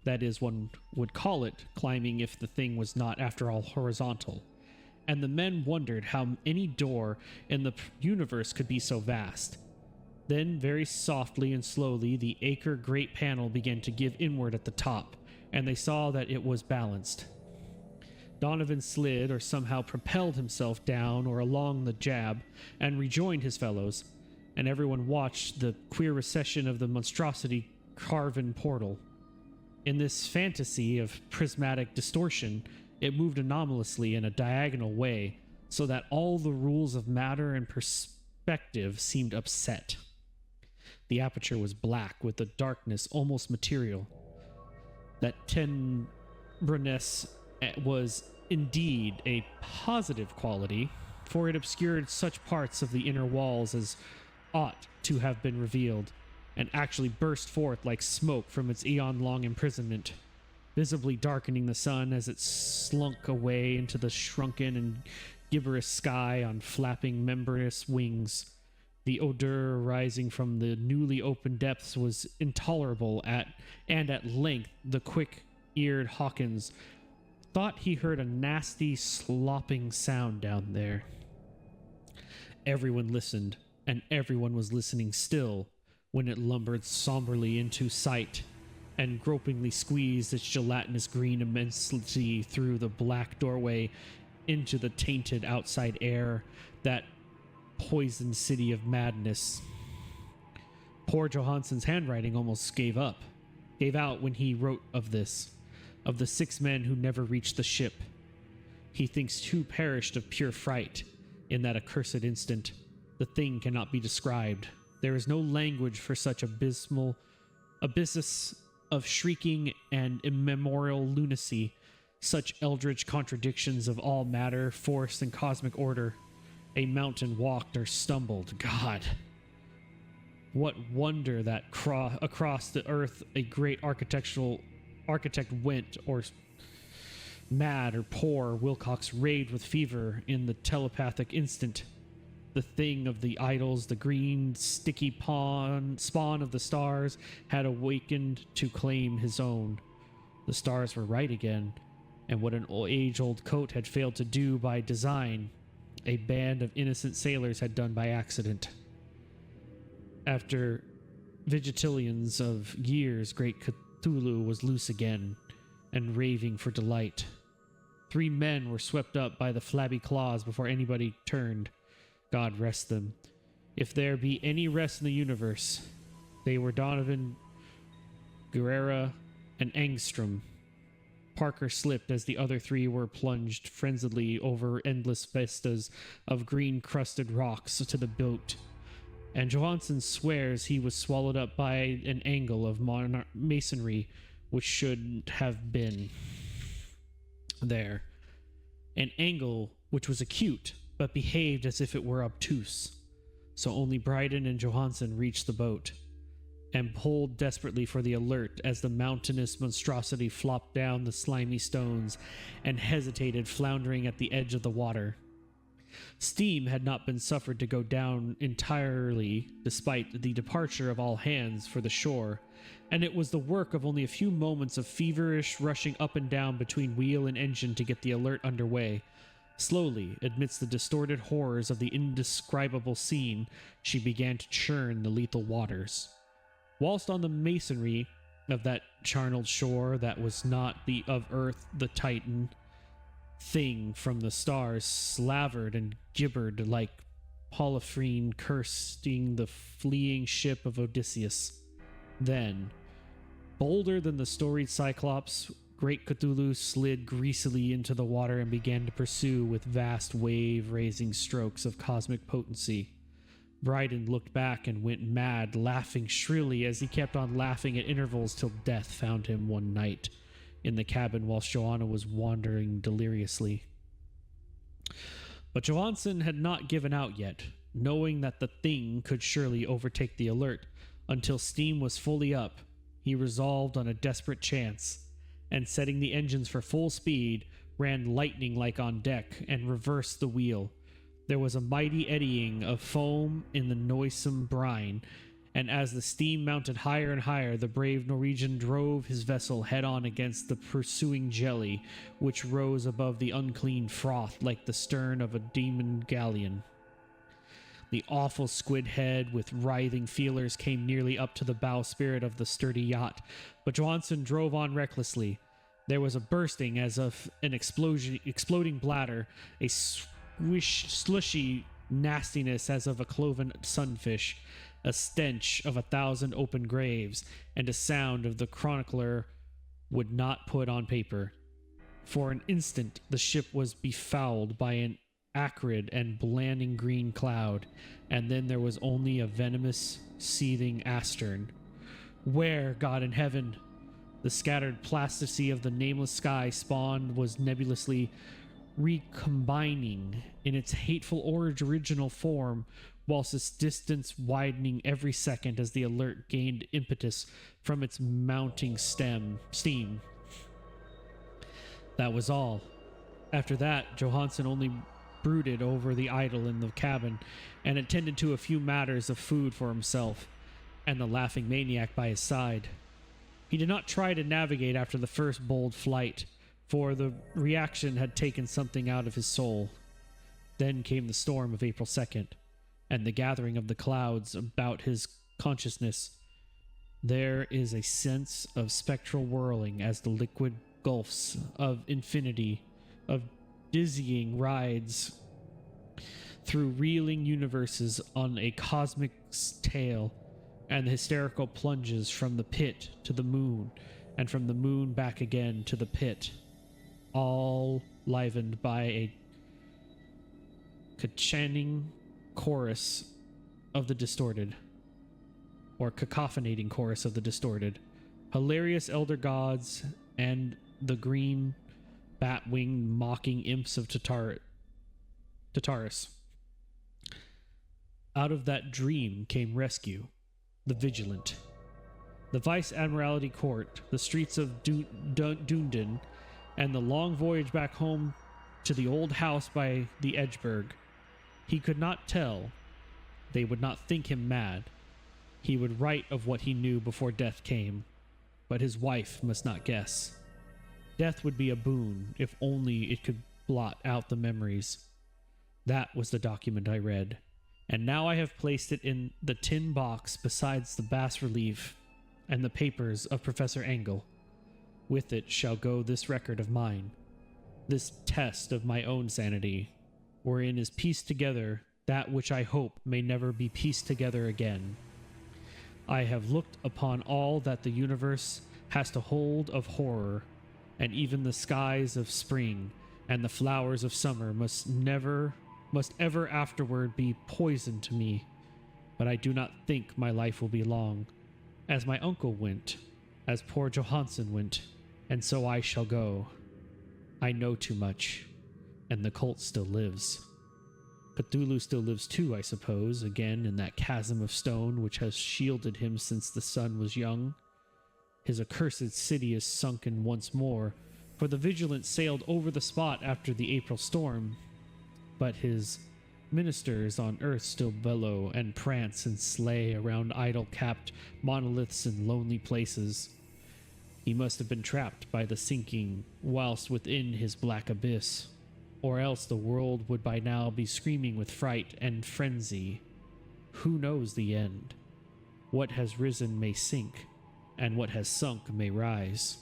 That is, one would call it climbing if the thing was not, after all, horizontal. And the men wondered how any door in the universe could be so vast. Then, very softly and slowly, the acre great panel began to give inward at the top, and they saw that it was balanced. Donovan slid or somehow propelled himself down or along the jab and rejoined his fellows, and everyone watched the queer recession of the monstrosity carven portal. In this fantasy of prismatic distortion, it moved anomalously in a diagonal way, so that all the rules of matter and perspective seemed upset. The aperture was black, with a darkness almost material. That tenebrousness was indeed a positive quality, for it obscured such parts of the inner walls as ought to have been revealed, and actually burst forth like smoke from its eon-long imprisonment, visibly darkening the sun as it slunk away into the shrunken and gibberish sky on flapping membranous wings. The odor rising from the newly opened depths was intolerable, and at length the quick-eared Hawkins thought he heard a nasty, slopping sound down there. Everyone listened, and everyone was listening still, when it lumbered somberly into sight and gropingly squeezed its gelatinous green immensity through the black doorway into the tainted outside air, that poisoned city of madness. Poor Johansson's handwriting almost gave out when he wrote of this, of the 6 men who never reached the ship. He thinks 2 perished of pure fright in that accursed instant. The thing cannot be described. There is no language for such abysses of shrieking and immemorial lunacy, such eldritch contradictions of all matter, force, and cosmic order. A mountain walked or stumbled. God! What wonder that across the earth a great architect went, or mad or poor, Wilcox raved with fever in the telepathic instant. The thing of the idols, the green, sticky spawn of the stars, had awakened to claim his own. The stars were right again, and what an age-old coat had failed to do by design, a band of innocent sailors had done by accident. After vigilions of years, great Cthulu was loose again, and raving for delight. 3 men were swept up by the flabby claws before anybody turned. God rest them. If there be any rest in the universe, they were Donovan, Guerrera, and Angstrom. Parker slipped as the other 3 were plunged frenziedly over endless vistas of green-crusted rocks to the boat, and Johansson swears he was swallowed up by an angle of masonry which should have been there. An angle which was acute, but behaved as if it were obtuse. So only Bryden and Johansson reached the boat, and pulled desperately for the alert as the mountainous monstrosity flopped down the slimy stones and hesitated, floundering at the edge of the water. Steam had not been suffered to go down entirely, despite the departure of all hands for the shore, and it was the work of only a few moments of feverish rushing up and down between wheel and engine to get the alert underway. Slowly, amidst the distorted horrors of the indescribable scene, she began to churn the lethal waters. Whilst on the masonry of that charnel shore that was not the of earth, the Titan thing from the stars slavered and gibbered like Polypheme cursing the fleeing ship of Odysseus. Then, bolder than the storied Cyclops, great Cthulhu slid greasily into the water and began to pursue with vast wave-raising strokes of cosmic potency. Bryden looked back and went mad, laughing shrilly as he kept on laughing at intervals till death found him one night in the cabin whilst Joanna was wandering deliriously. But Johansson had not given out yet, knowing that the thing could surely overtake the alert. Until steam was fully up, he resolved on a desperate chance, and setting the engines for full speed, ran lightning-like on deck and reversed the wheel. There was a mighty eddying of foam in the noisome brine, and as the steam mounted higher and higher, the brave Norwegian drove his vessel head-on against the pursuing jelly, which rose above the unclean froth like the stern of a demon galleon. The awful squid head with writhing feelers came nearly up to the bowsprit of the sturdy yacht, but Johansson drove on recklessly. There was a bursting as of an exploding bladder, a slushy nastiness as of a cloven sunfish, a stench of 1,000 open graves, and a sound of the chronicler would not put on paper. For an instant the ship was befouled by an acrid and blanding green cloud, and then there was only a venomous, seething astern. Where, God in heaven? The scattered plasticity of the nameless sky spawned was nebulously recombining in its hateful original form, whilst its distance widening every second as the alert gained impetus from its mounting steam. That was all. After that, Johansson only brooded over the idol in the cabin and attended to a few matters of food for himself and the laughing maniac by his side. He did not try to navigate after the first bold flight, for the reaction had taken something out of his soul. Then came the storm of April 2nd, and the gathering of the clouds about his consciousness. There is a sense of spectral whirling as the liquid gulfs of infinity, of dizzying rides through reeling universes on a cosmic tale, and the hysterical plunges from the pit to the moon, and from the moon back again to the pit, all livened by a cacophanating chorus of the distorted. Hilarious elder gods and the green bat-winged mocking imps of Tartarus. Out of that dream came rescue, the vigilant. The Vice Admiralty Court, the streets of Dunedin, and the long voyage back home to the old house by the Edgeburg. He could not tell. They would not think him mad. He would write of what he knew before death came, but his wife must not guess. Death would be a boon if only it could blot out the memories. That was the document I read, and now I have placed it in the tin box besides the bas-relief and the papers of Professor Engel. With it shall go this record of mine, this test of my own sanity, wherein is pieced together that which I hope may never be pieced together again. I have looked upon all that the universe has to hold of horror, and even the skies of spring and the flowers of summer must ever afterward be poison to me, but I do not think my life will be long. As my uncle went, as poor Johansson went, and so I shall go. I know too much, and the cult still lives. Cthulhu still lives too, I suppose, again in that chasm of stone which has shielded him since the sun was young. His accursed city is sunken once more, for the Vigilant sailed over the spot after the April storm, but his ministers on earth still bellow and prance and slay around idol-capped monoliths in lonely places. He must have been trapped by the sinking whilst within his black abyss, or else the world would by now be screaming with fright and frenzy. Who knows the end? What has risen may sink, and what has sunk may rise.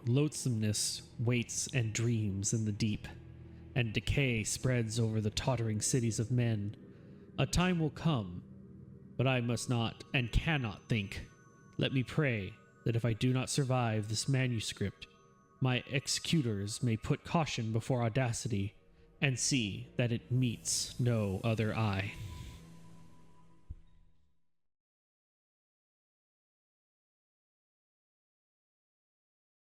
Loathsomeness waits and dreams in the deep, and decay spreads over the tottering cities of men. A time will come, but I must not and cannot think. Let me pray that if I do not survive this manuscript, my executors may put caution before audacity and see that it meets no other eye.